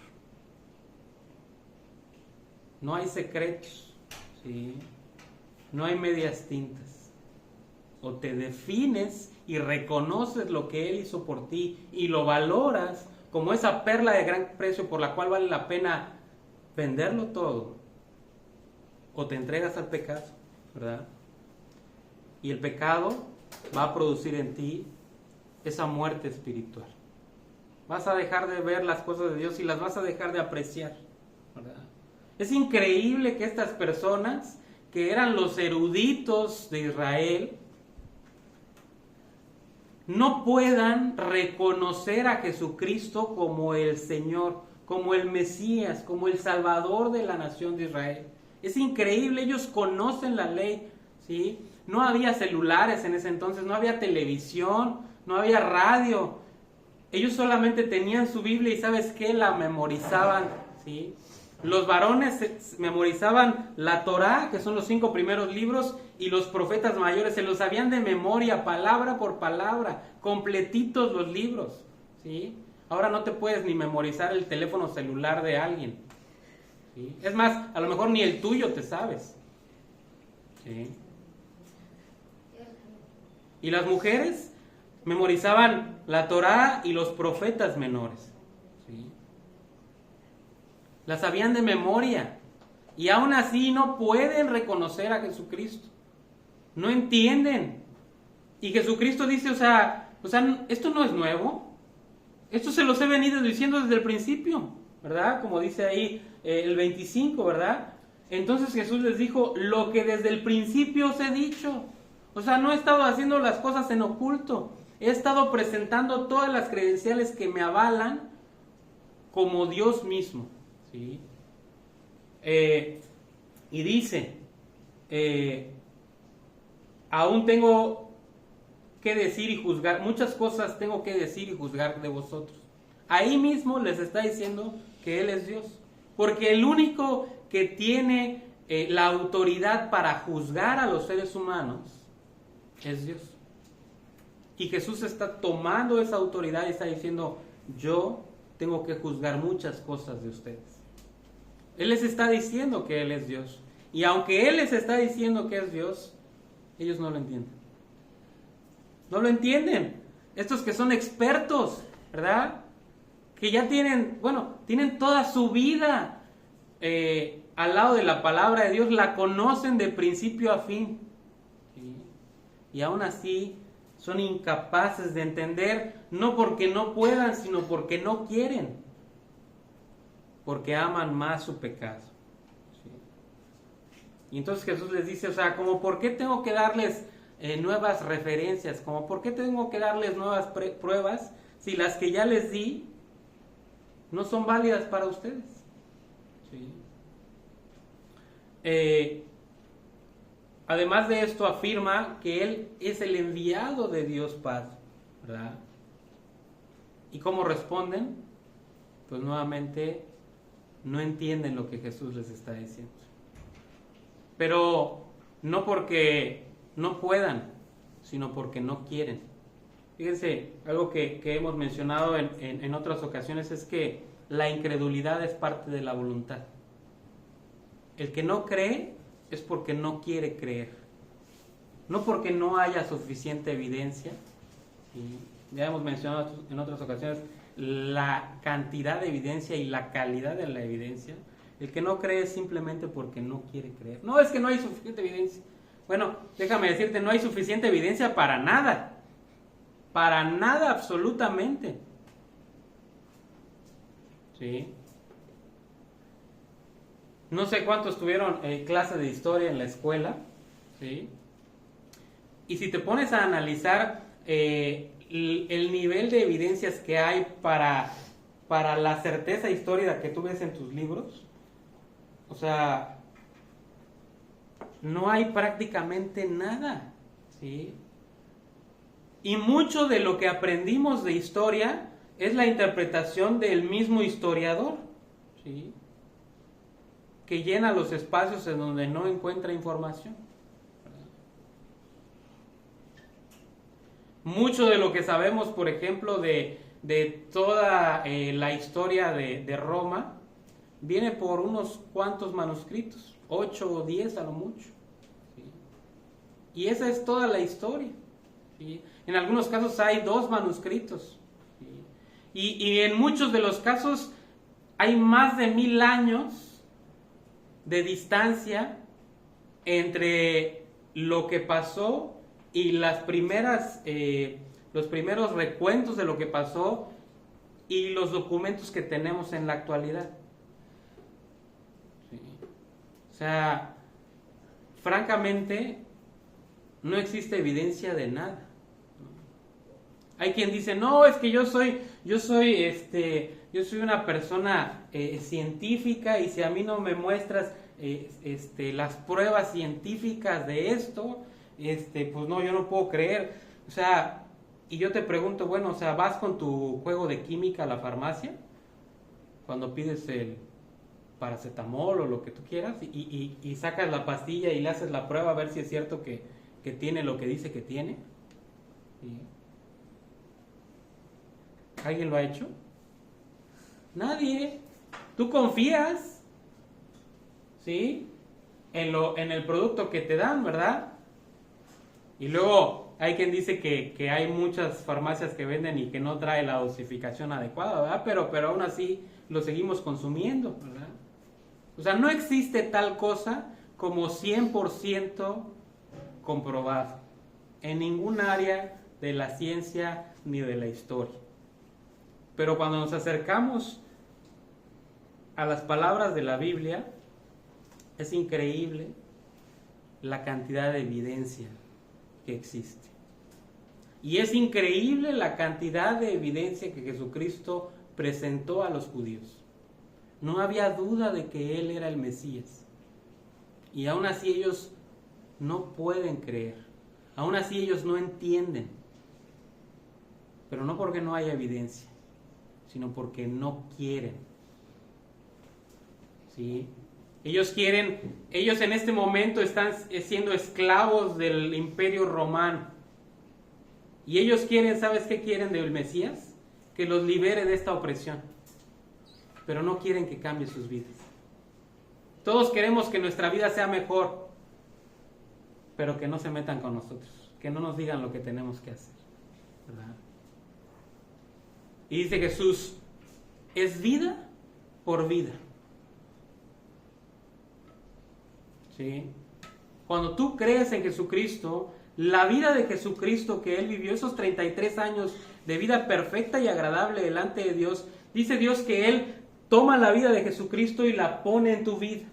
No hay secretos, ¿sí? No hay medias tintas. O te defines y reconoces lo que Él hizo por ti y lo valoras como esa perla de gran precio por la cual vale la pena venderlo todo, o te entregas al pecado, ¿verdad? Y el pecado va a producir en ti esa muerte espiritual. Vas a dejar de ver las cosas de Dios y las vas a dejar de apreciar, ¿verdad? Es increíble que estas personas, que eran los eruditos de Israel, no puedan reconocer a Jesucristo como el Señor, como el Mesías, como el Salvador de la nación de Israel. Es increíble, ellos conocen la ley, ¿sí? No había celulares en ese entonces, no había televisión, no había radio. Ellos solamente tenían su Biblia y ¿sabes qué? La memorizaban, ¿sí? Los varones memorizaban la Torá, que son los 5 primeros libros, y los profetas mayores se los sabían de memoria, palabra por palabra, completitos los libros, ¿sí? Ahora no te puedes ni memorizar el teléfono celular de alguien, ¿sí? Es más, a lo mejor ni el tuyo te sabes, ¿sí? Y las mujeres memorizaban la Torá y los profetas menores, ¿sí? La sabían de memoria y aún así no pueden reconocer a Jesucristo. No entienden. Y Jesucristo dice, o sea, esto no es nuevo. Esto se los he venido diciendo desde el principio, ¿verdad? Como dice ahí el 25, ¿verdad? Entonces Jesús les dijo, lo que desde el principio os he dicho. O sea, no he estado haciendo las cosas en oculto. He estado presentando todas las credenciales que me avalan como Dios mismo, ¿sí? Y dice, aún tengo que decir y juzgar, muchas cosas tengo que decir y juzgar de vosotros. Ahí mismo les está diciendo que Él es Dios, porque el único que tiene la autoridad para juzgar a los seres humanos es Dios. Y Jesús está tomando esa autoridad y está diciendo, yo tengo que juzgar muchas cosas de ustedes. Él les está diciendo que Él es Dios. Y aunque Él les está diciendo que es Dios, ellos no lo entienden. No lo entienden. Estos que son expertos, ¿verdad? Que ya tienen toda su vida al lado de la palabra de Dios, la conocen de principio a fin. ¿Sí? Y aún así son incapaces de entender, no porque no puedan, sino porque no quieren. Porque aman más su pecado. ¿Sí? Y entonces Jesús les dice, o sea, como por qué tengo que darles nuevas referencias, como por qué tengo que darles nuevas pruebas, si las que ya les di no son válidas para ustedes. ¿Sí? Además de esto afirma que Él es el enviado de Dios Padre, ¿verdad? ¿Y cómo responden? Pues nuevamente no entienden lo que Jesús les está diciendo. Pero no porque no puedan, sino porque no quieren. Fíjense, algo que hemos mencionado en otras ocasiones es que la incredulidad es parte de la voluntad. El que no cree es porque no quiere creer, no porque no haya suficiente evidencia. Y ya hemos mencionado en otras ocasiones la cantidad de evidencia y la calidad de la evidencia. El que no cree es simplemente porque no quiere creer. No, es que no hay suficiente evidencia. Bueno, déjame decirte, no hay suficiente evidencia para nada. Para nada, absolutamente. ¿Sí? No sé cuántos tuvieron clase de historia en la escuela, ¿sí? Y si te pones a analizar el nivel de evidencias que hay para la certeza histórica que tú ves en tus libros, o sea, no hay prácticamente nada, ¿sí? Y mucho de lo que aprendimos de historia es la interpretación del mismo historiador, ¿sí? Que llena los espacios en donde no encuentra información. Mucho de lo que sabemos, por ejemplo, de toda la historia de Roma, viene por unos cuantos manuscritos, 8 o 10 a lo mucho. ¿Sí? Y esa es toda la historia. ¿Sí? En algunos casos hay 2 manuscritos. ¿Sí? Y en muchos de los casos hay más de 1000 años de distancia entre lo que pasó y los primeros recuentos de lo que pasó y los documentos que tenemos en la actualidad. Sí. O sea, francamente, no existe evidencia de nada. Hay quien dice, no, es que yo soy una persona científica, y si a mí no me muestras las pruebas científicas de esto, pues no, yo no puedo creer. O sea, y yo te pregunto, bueno, o sea, ¿vas con tu juego de química a la farmacia cuando pides el paracetamol o lo que tú quieras y sacas la pastilla y le haces la prueba a ver si es cierto que tiene lo que dice que tiene? ¿Sí? ¿Alguien lo ha hecho? Nadie. Tú confías, ¿sí?, en el producto que te dan, ¿verdad? Y luego hay quien dice que hay muchas farmacias que venden y que no trae la dosificación adecuada, ¿verdad? Pero aún así lo seguimos consumiendo, ¿verdad? O sea, no existe tal cosa como 100% comprobado en ningún área de la ciencia ni de la historia. Pero cuando nos acercamos a las palabras de la Biblia, es increíble la cantidad de evidencia que existe. Y es increíble la cantidad de evidencia que Jesucristo presentó a los judíos. No había duda de que Él era el Mesías. Y aún así ellos no pueden creer. Aún así ellos no entienden. Pero no porque no haya evidencia, sino porque no quieren. ¿Sí? Ellos en este momento están siendo esclavos del Imperio Romano. Y ellos quieren, ¿sabes qué quieren del Mesías? Que los libere de esta opresión. Pero no quieren que cambie sus vidas. Todos queremos que nuestra vida sea mejor, pero que no se metan con nosotros, que no nos digan lo que tenemos que hacer, ¿verdad? Y dice Jesús, es vida por vida. ¿Sí? Cuando tú crees en Jesucristo, la vida de Jesucristo que Él vivió, esos 33 años de vida perfecta y agradable delante de Dios, dice Dios que Él toma la vida de Jesucristo y la pone en tu vida,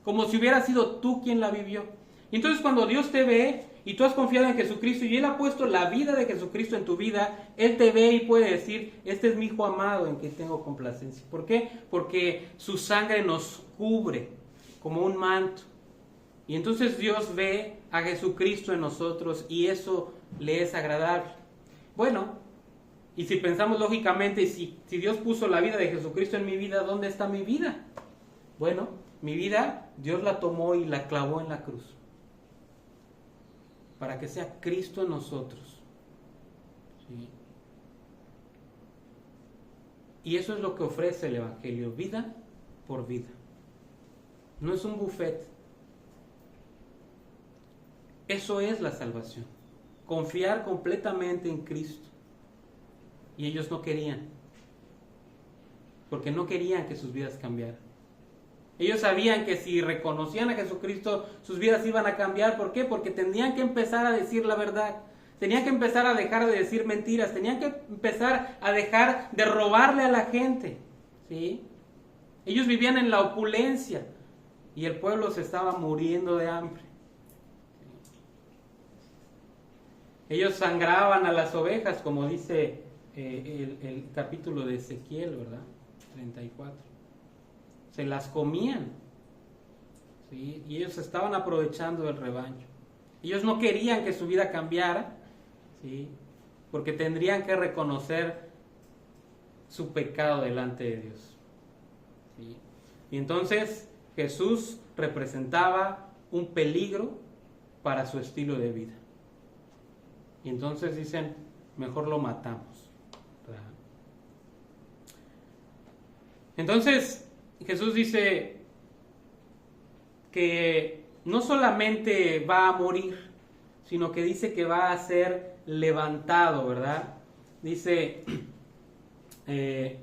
como si hubiera sido tú quien la vivió. Y entonces cuando Dios te ve y tú has confiado en Jesucristo y Él ha puesto la vida de Jesucristo en tu vida, Él te ve y puede decir, este es mi Hijo amado en quien tengo complacencia. ¿Por qué? Porque su sangre nos cubre como un manto. Y entonces Dios ve a Jesucristo en nosotros y eso le es agradable. Bueno, y si pensamos lógicamente, si Dios puso la vida de Jesucristo en mi vida, ¿dónde está mi vida? Bueno, mi vida Dios la tomó y la clavó en la cruz, para que sea Cristo en nosotros. ¿Sí? Y eso es lo que ofrece el Evangelio, vida por vida. No es un buffet. Eso es la salvación. Confiar completamente en Cristo. Y ellos no querían. Porque no querían que sus vidas cambiaran. Ellos sabían que si reconocían a Jesucristo, sus vidas iban a cambiar. ¿Por qué? Porque tenían que empezar a decir la verdad. Tenían que empezar a dejar de decir mentiras. Tenían que empezar a dejar de robarle a la gente. ¿Sí? Ellos vivían en la opulencia y el pueblo se estaba muriendo de hambre. Ellos sangraban a las ovejas, como dice el capítulo de Ezequiel, ¿verdad? 34. Se las comían. ¿Sí? Y ellos estaban aprovechando del rebaño. Ellos no querían que su vida cambiara, ¿sí? Porque tendrían que reconocer su pecado delante de Dios. ¿Sí? Y entonces Jesús representaba un peligro para su estilo de vida. Y entonces dicen, mejor lo matamos. ¿Verdad? Entonces Jesús dice que no solamente va a morir, sino que dice que va a ser levantado, ¿verdad? Dice el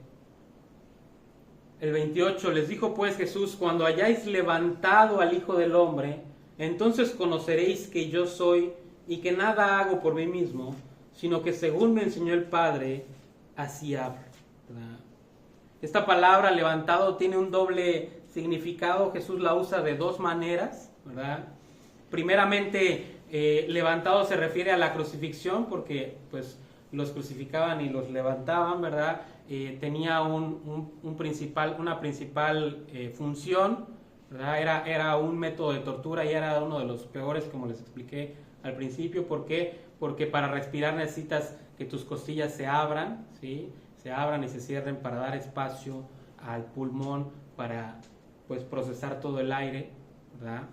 28, les dijo pues Jesús: cuando hayáis levantado al Hijo del Hombre, entonces conoceréis que yo soy y que nada hago por mí mismo, sino que según me enseñó el Padre, así hablo. ¿Verdad? Esta palabra levantado tiene un doble significado. Jesús la usa de dos maneras, ¿verdad? Primeramente, levantado se refiere a la crucifixión, porque pues los crucificaban y los levantaban, ¿verdad? Tenía una principal función, ¿verdad? Era un método de tortura y era uno de los peores, como les expliqué al principio. ¿Por qué? Porque para respirar necesitas que tus costillas se abran, ¿sí? Se abran y se cierren para dar espacio al pulmón para pues procesar todo el aire, ¿verdad?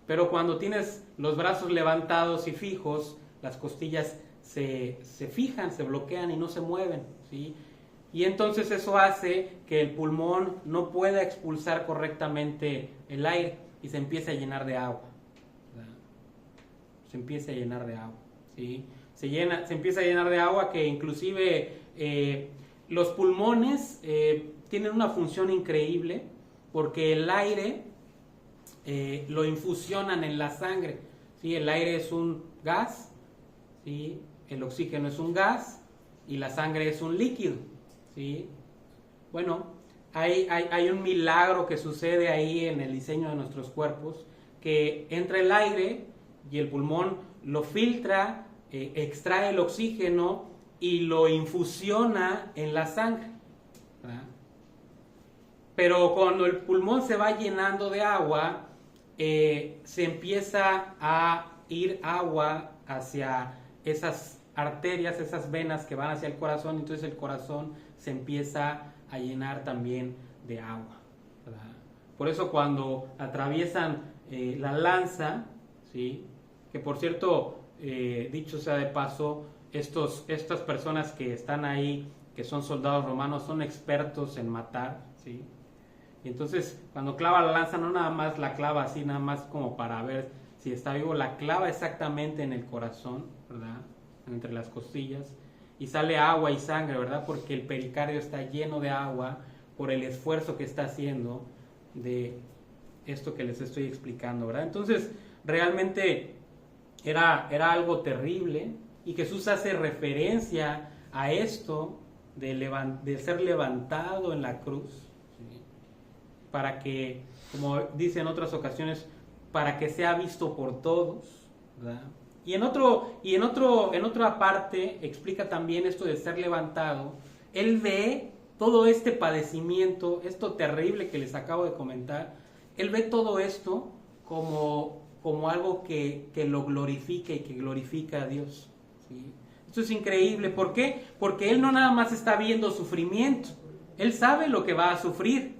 Pero cuando tienes los brazos levantados y fijos, las costillas se fijan, se bloquean y no se mueven, ¿sí? Y entonces eso hace que el pulmón no pueda expulsar correctamente el aire y se empiece a llenar de agua, ¿verdad? Se empieza a llenar de agua, ¿sí? Se empieza a llenar de agua, que inclusive los pulmones tienen una función increíble, porque el aire lo infusionan en la sangre, ¿sí? El aire es un gas, ¿sí? El oxígeno es un gas y la sangre es un líquido, ¿sí? Bueno, hay un milagro que sucede ahí en el diseño de nuestros cuerpos, que entra el aire y el pulmón lo filtra, extrae el oxígeno y lo infusiona en la sangre, ¿verdad? Pero cuando el pulmón se va llenando de agua, se empieza a ir agua hacia esas arterias, esas venas que van hacia el corazón, y entonces el corazón se empieza a llenar también de agua, ¿verdad? Por eso cuando atraviesan la lanza, ¿sí? Que por cierto, dicho sea de paso, estas personas que están ahí, que son soldados romanos, son expertos en matar, ¿sí? Y entonces cuando clava la lanza, no nada más la clava así, nada más como para ver si está vivo, la clava exactamente en el corazón, ¿verdad? Entre las costillas, y sale agua y sangre, ¿verdad? Porque el pericardio está lleno de agua por el esfuerzo que está haciendo de esto que les estoy explicando, ¿verdad? Entonces realmente era algo terrible, y Jesús hace referencia a esto de ser levantado en la cruz, ¿sí? Para que, como dice en otras ocasiones, para que sea visto por todos, ¿verdad? Y en otra parte explica también esto de ser levantado. Él ve todo este padecimiento, esto terrible que les acabo de comentar. Él ve todo esto como algo que lo glorifica y que glorifica a Dios, ¿sí? Esto es increíble. ¿Por qué? Porque Él no nada más está viendo sufrimiento. Él sabe lo que va a sufrir,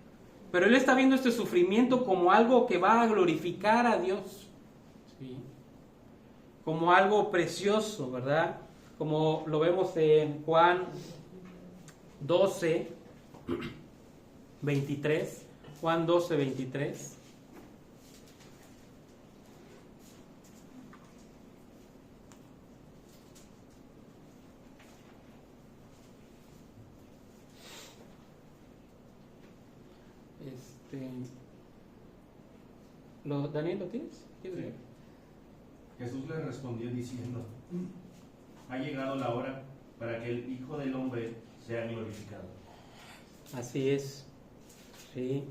pero Él está viendo este sufrimiento como algo que va a glorificar a Dios, ¿sí? Como algo precioso, ¿verdad? Como lo vemos en Juan 12, 23. Juan 12, 23. Daniel, ¿lo tienes? ¿Quieres leer? Jesús le respondió diciendo: ha llegado la hora para que el Hijo del Hombre sea glorificado. Así es, sí.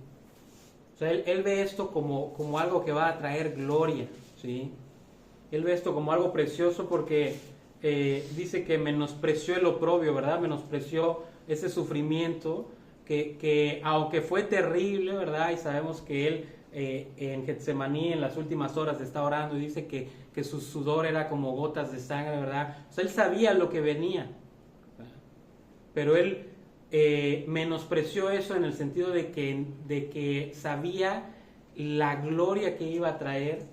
O sea, él ve esto como algo que va a traer gloria, ¿sí? Él ve esto como algo precioso, porque dice que menospreció el oprobio, ¿verdad? Menospreció ese sufrimiento que aunque fue terrible, ¿verdad? Y sabemos que él en Getsemaní, en las últimas horas, está orando y dice que su sudor era como gotas de sangre, ¿verdad? O sea, él sabía lo que venía, ¿verdad? Pero él menospreció eso en el sentido de que sabía la gloria que iba a traer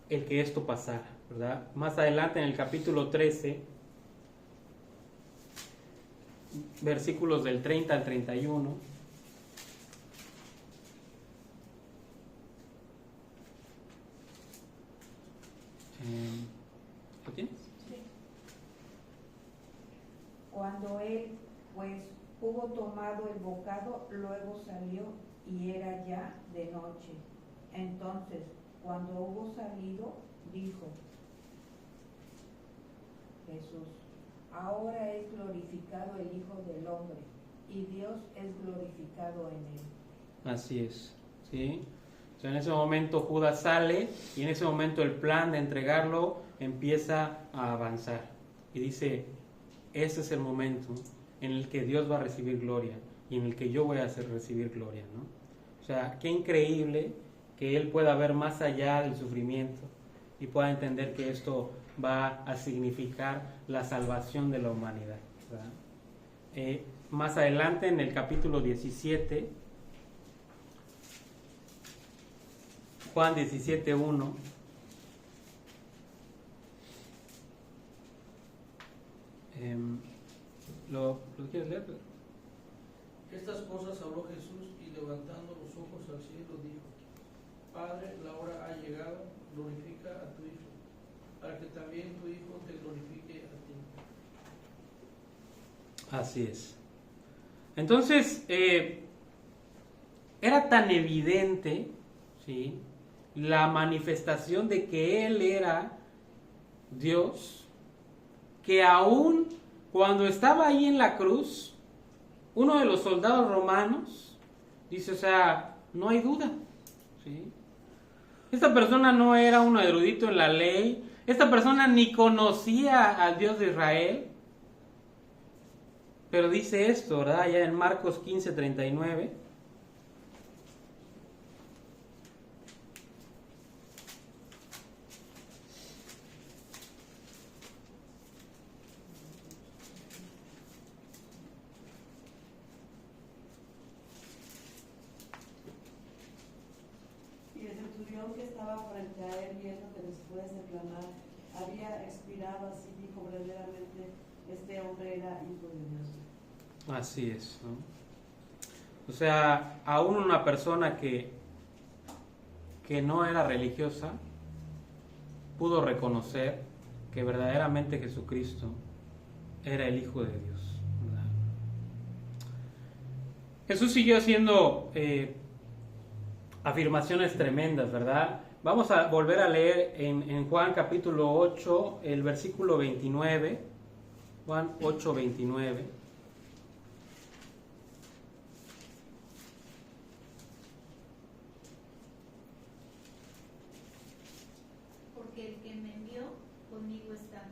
el que esto pasara, ¿verdad? Más adelante en el capítulo 13, versículos del 30 al 31. ¿Lo tienes? Sí. Cuando él, pues, hubo tomado el bocado, luego salió y era ya de noche. Entonces, cuando hubo salido, dijo: Jesús, ahora es glorificado el Hijo del Hombre, y Dios es glorificado en él. Así es, ¿sí? O sea, en ese momento Judas sale y en ese momento el plan de entregarlo empieza a avanzar. Y dice, ese es el momento en el que Dios va a recibir gloria y en el que yo voy a hacer recibir gloria, ¿no? O sea, qué increíble que Él pueda ver más allá del sufrimiento y pueda entender que esto va a significar la salvación de la humanidad, ¿verdad? Más adelante en el capítulo 17, Juan 17:1, ¿lo quieres leer? Estas cosas habló Jesús y levantando los ojos al cielo dijo: Padre, la hora ha llegado, glorifica a tu Hijo, para que también tu Hijo te glorifique a ti. Así es. Entonces, era tan evidente, ¿sí?, la manifestación de que Él era Dios, que aún cuando estaba ahí en la cruz, uno de los soldados romanos dice, o sea, no hay duda, ¿sí? Esta persona no era un erudito en la ley, esta persona ni conocía al Dios de Israel, pero dice esto, ¿verdad? Ya en Marcos 15:39. Y el centurión que estaba frente a él, viendo que después de clamar había expirado, así dijo: verdaderamente este hombre era hijo de Dios. Así es, ¿no? O sea, aún una persona que no era religiosa pudo reconocer que verdaderamente Jesucristo era el Hijo de Dios, ¿verdad? Jesús siguió haciendo afirmaciones tremendas, ¿verdad? Vamos a volver a leer en Juan capítulo 8, el versículo 29, Juan 8, 29. Porque el que me envió conmigo está.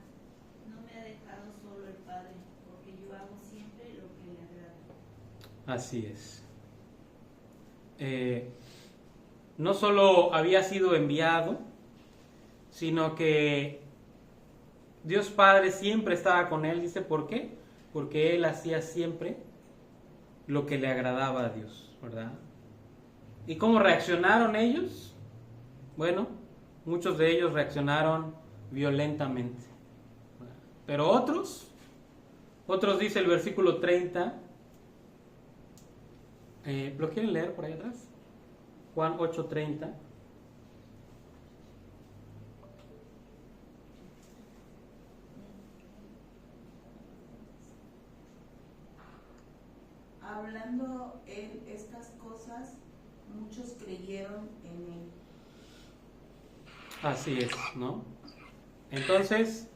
No me ha dejado solo el Padre, porque yo hago siempre lo que le agrada. Así es. No solo había sido enviado, sino que Dios Padre siempre estaba con él. Dice, ¿por qué? Porque él hacía siempre lo que le agradaba a Dios, ¿verdad? ¿Y cómo reaccionaron ellos? Bueno, muchos de ellos reaccionaron violentamente. Pero otros dice el versículo 30. ¿Lo quieren leer por ahí atrás? Juan 8:30. Hablando él estas cosas, muchos creyeron en él. Así es, ¿no? Entonces,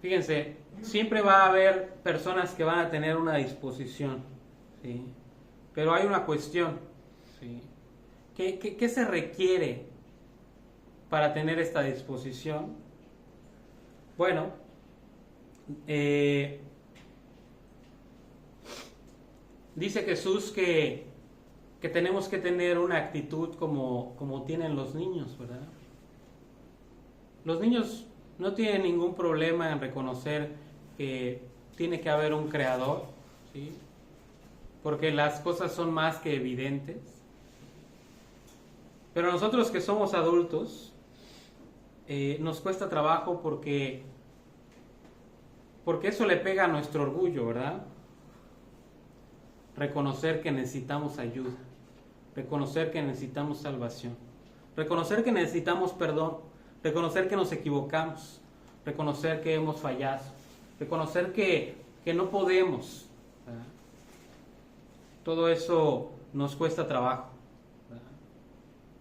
fíjense, siempre va a haber personas que van a tener una disposición, ¿sí? Pero hay una cuestión, ¿sí? ¿Qué se requiere para tener esta disposición? Bueno, dice Jesús que tenemos que tener una actitud como tienen los niños, ¿verdad? Los niños no tienen ningún problema en reconocer que tiene que haber un creador, ¿sí? Porque las cosas son más que evidentes. Pero nosotros que somos adultos, nos cuesta trabajo porque eso le pega a nuestro orgullo, ¿verdad? Reconocer que necesitamos ayuda, reconocer que necesitamos salvación, Reconocer que necesitamos perdón, reconocer que nos equivocamos, reconocer que hemos fallado, reconocer que no podemos, ¿verdad? Todo eso nos cuesta trabajo, ¿verdad?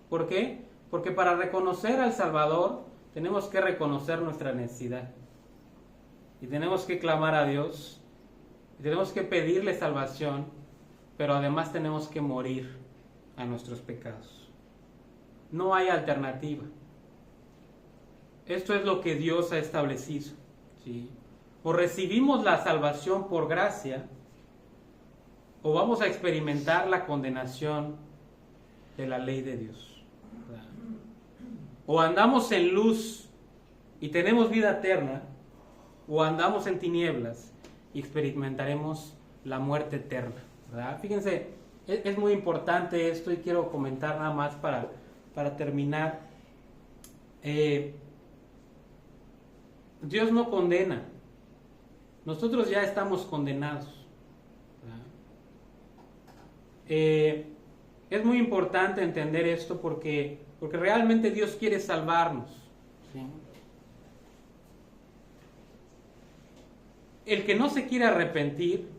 ¿Por qué? Porque para reconocer al Salvador tenemos que reconocer nuestra necesidad y tenemos que clamar a Dios y tenemos que pedirle salvación, pero además tenemos que morir a nuestros pecados. No hay alternativa. Esto es lo que Dios ha establecido, ¿sí? O recibimos la salvación por gracia, o vamos a experimentar la condenación de la ley de Dios, ¿verdad? O andamos en luz y tenemos vida eterna, o andamos en tinieblas y experimentaremos la muerte eterna, ¿verdad? Fíjense, es muy importante esto y quiero comentar nada más para terminar. Dios no condena. Nosotros ya estamos condenados, ¿verdad? Es muy importante entender esto porque realmente Dios quiere salvarnos, ¿sí? El que no se quiere arrepentir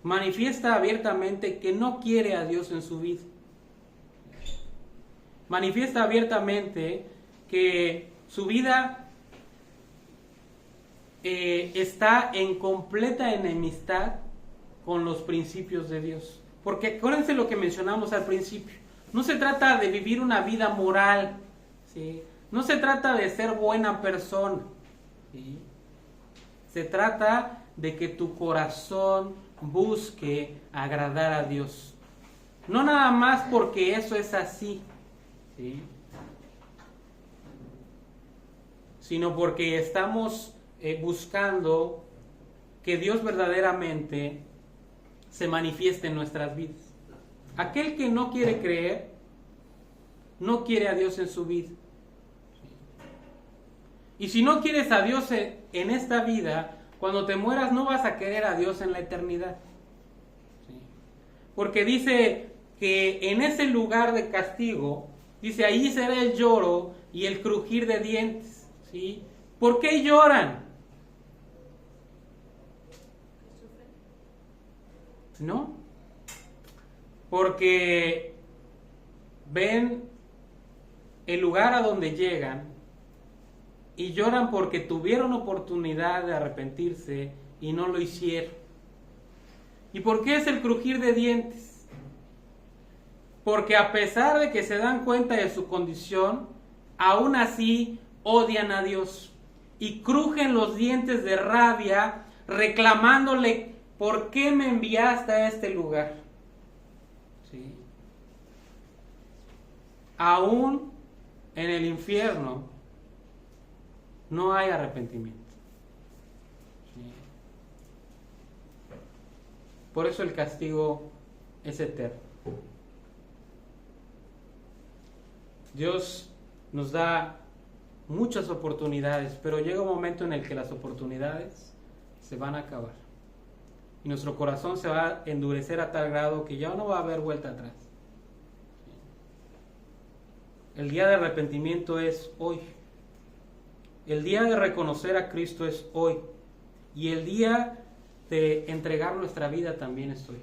manifiesta abiertamente que no quiere a Dios en su vida. Manifiesta abiertamente que su vida está en completa enemistad con los principios de Dios. Porque acuérdense lo que mencionamos al principio. No se trata de vivir una vida moral, ¿sí? No se trata de ser buena persona, ¿sí? Se trata de que tu corazón busque agradar a Dios. No nada más porque eso es así, ¿sí? Sino porque estamos buscando que Dios verdaderamente se manifieste en nuestras vidas. Aquel que no quiere creer, no quiere a Dios en su vida. Y si no quieres a Dios en esta vida, cuando te mueras no vas a querer a Dios en la eternidad. ¿Sí? Porque dice que en ese lugar de castigo, dice, ahí será el lloro y el crujir de dientes. ¿Sí? ¿Por qué lloran? ¿No? Porque ven el lugar a donde llegan y lloran porque tuvieron oportunidad de arrepentirse y no lo hicieron. ¿Y por qué es el crujir de dientes? Porque a pesar de que se dan cuenta de su condición, aún así odian a Dios y crujen los dientes de rabia reclamándole: ¿por qué me enviaste a este lugar? ¿Sí? Aún en el infierno no hay arrepentimiento. ¿Sí? Por eso el castigo es eterno. Dios nos da muchas oportunidades, pero llega un momento en el que las oportunidades se van a acabar. Y nuestro corazón se va a endurecer a tal grado que ya no va a haber vuelta atrás. El día de arrepentimiento es hoy. El día de reconocer a Cristo es hoy. Y el día de entregar nuestra vida también es hoy.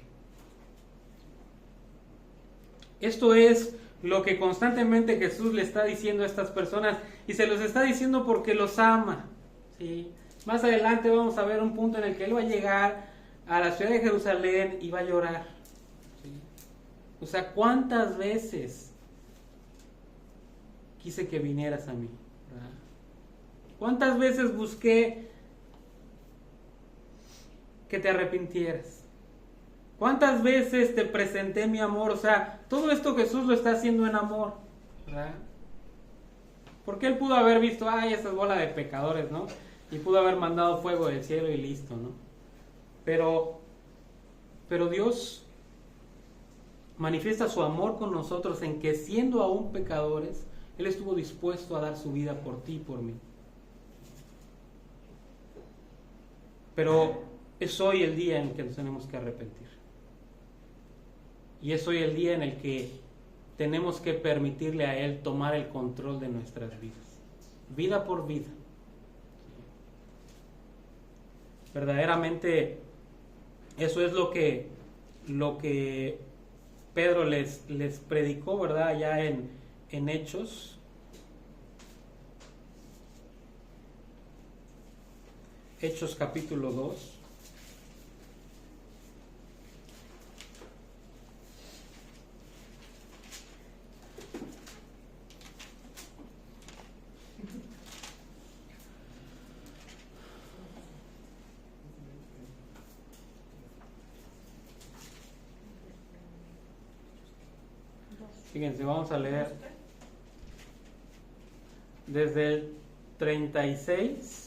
Esto es lo que constantemente Jesús le está diciendo a estas personas, y se los está diciendo porque los ama. ¿Sí? Más adelante vamos a ver un punto en el que Él va a llegar a la ciudad de Jerusalén y va a llorar. ¿Sí? O sea, ¿cuántas veces quise que vinieras a mí? ¿Verdad? ¿Cuántas veces busqué que te arrepintieras? ¿Cuántas veces te presenté mi amor? O sea, todo esto Jesús lo está haciendo en amor, ¿verdad? Porque Él pudo haber visto, ay, esa es bola de pecadores, ¿no? Y pudo haber mandado fuego del cielo y listo, ¿no? Pero Dios manifiesta su amor con nosotros en que, siendo aún pecadores, Él estuvo dispuesto a dar su vida por ti y por mí. Pero es hoy el día en que nos tenemos que arrepentir. Y es hoy el día en el que tenemos que permitirle a Él tomar el control de nuestras vidas, vida por vida. Verdaderamente eso es lo que Pedro les predicó, ¿verdad? Allá en Hechos. Hechos capítulo 2. Fíjense, vamos a leer desde el 36.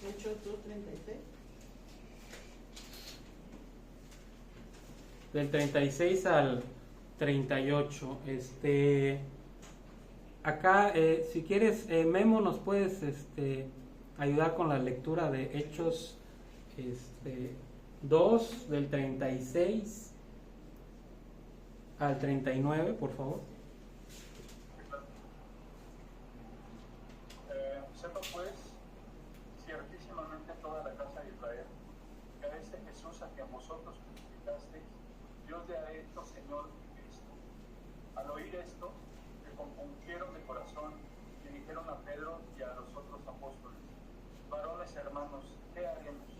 Hechos 2:36. Del 36 al 38. Acá, si quieres, Memo, nos puedes ayudar con la lectura de Hechos 2, del 36 al 39, por favor. Sepa pues, ciertísimamente toda la casa de Israel, que a este Jesús a quien vosotros crucificasteis, Dios le ha hecho Señor y Cristo. Al oír esto, se compungieron de corazón y dijeron a Pedro y a los otros apóstoles: varones hermanos, ¿qué haremos?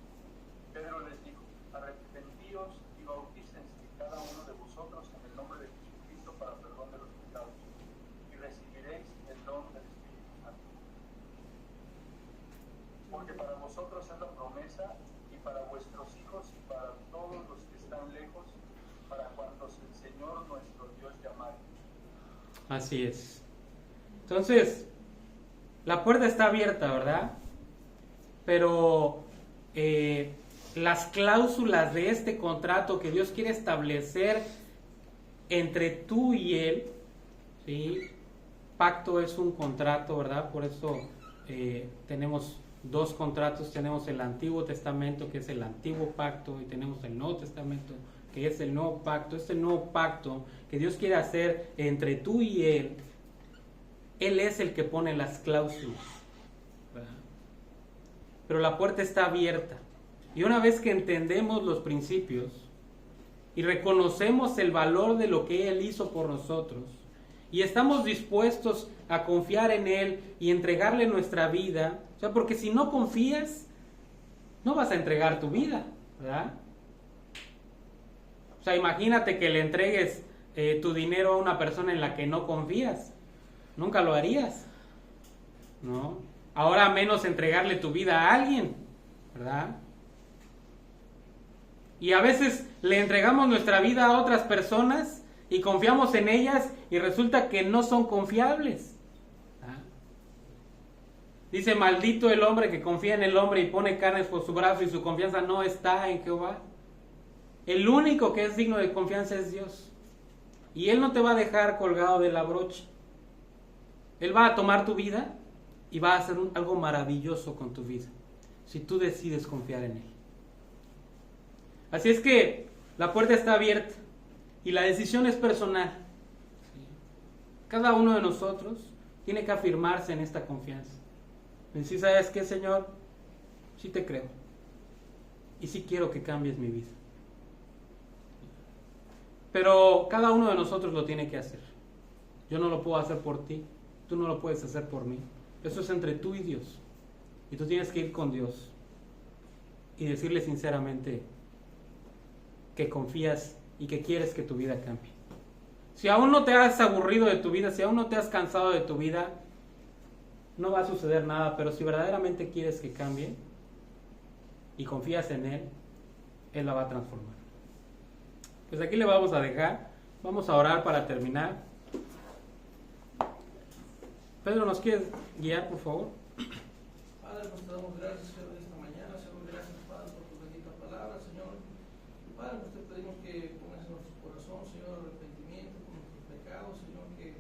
Pedro les dijo: arrepentíos y bautícense cada uno de vosotros en el nombre de Jesucristo para perdón de los pecados, y recibiréis el don del Espíritu Santo. Porque para vosotros es la promesa, y para vuestros hijos y para todos los que están lejos, para cuantos el Señor nuestro Dios llamare. Así es. Entonces, la puerta está abierta, ¿verdad? Pero las cláusulas de este contrato que Dios quiere establecer entre tú y Él, ¿sí? Pacto es un contrato, ¿verdad? Por eso tenemos dos contratos. Tenemos el Antiguo Testamento, que es el Antiguo Pacto, y tenemos el Nuevo Testamento, que es el Nuevo Pacto. Este nuevo pacto que Dios quiere hacer entre tú y Él es el que pone las cláusulas, ¿verdad? Pero la puerta está abierta. Y una vez que entendemos los principios y reconocemos el valor de lo que Él hizo por nosotros, y estamos dispuestos a confiar en Él y entregarle nuestra vida, o sea, porque si no confías, no vas a entregar tu vida, ¿verdad? O sea, imagínate que le entregues tu dinero a una persona en la que no confías. Nunca lo harías, ¿no? Ahora menos entregarle tu vida a alguien, ¿verdad? Y a veces le entregamos nuestra vida a otras personas y confiamos en ellas y resulta que no son confiables. ¿Ah? Dice: maldito el hombre que confía en el hombre y pone carnes por su brazo, y su confianza no está en Jehová. El único que es digno de confianza es Dios. Y Él no te va a dejar colgado de la brocha. Él va a tomar tu vida y va a hacer algo maravilloso con tu vida, si tú decides confiar en Él. Así es que la puerta está abierta y la decisión es personal. Cada uno de nosotros tiene que afirmarse en esta confianza. Decir: ¿sabes qué, Señor? Sí te creo. Y sí quiero que cambies mi vida. Pero cada uno de nosotros lo tiene que hacer. Yo no lo puedo hacer por ti. Tú no lo puedes hacer por mí. Eso es entre tú y Dios. Y tú tienes que ir con Dios y decirle sinceramente que confías y que quieres que tu vida cambie. Si aún no te has aburrido de tu vida, si aún no te has cansado de tu vida, no va a suceder nada. Pero si verdaderamente quieres que cambie y confías en Él, Él la va a transformar. Pues aquí le vamos a dejar. Vamos a orar para terminar. Pedro, ¿nos quieres guiar, por favor? Padre, pues te damos gracias, Señor, esta mañana. Señor, gracias, Padre, por tu bendita palabra, Señor. Padre, pues te pedimos que pongas en nuestro corazón, Señor, arrepentimiento por nuestros pecados, Señor, que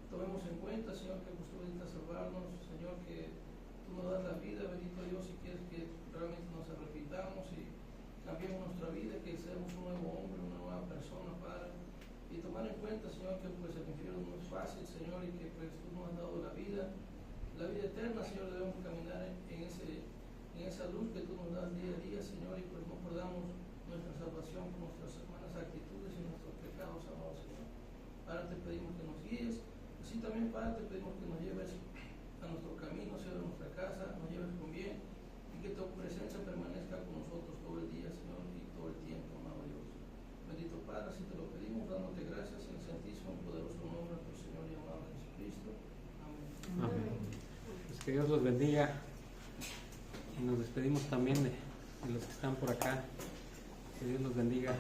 tomemos en cuenta, Señor, que tú necesitas salvarnos, Señor, que tú nos das la vida, bendito Dios, y quieres que realmente nos arrepintamos y cambiemos nuestra vida, que seamos un nuevo hombre, una nueva persona, Padre. Y tomar en cuenta, Señor, que pues el infierno no es fácil, Señor, y que pues tú nos has dado la vida eterna, Señor. Debemos caminar en esa luz que tú nos das día a día, Señor, y pues no perdamos nuestra salvación con nuestras malas actitudes y nuestros pecados, amado Señor. Ahora te pedimos que nos guíes, así también, Padre, te pedimos que nos lleves a nuestro camino, Señor, a nuestra casa, nos lleves con bien, y que tu presencia permanezca con nosotros todo el día, Señor, y todo el tiempo, amado Dios. Bendito Padre, así te lo pedimos, dándote gracias en el santísimo y poderoso nombre de nuestro Señor y amado Jesucristo. Amén. Amén. Pues que Dios los bendiga. Y nos despedimos también de los que están por acá. Que Dios los bendiga.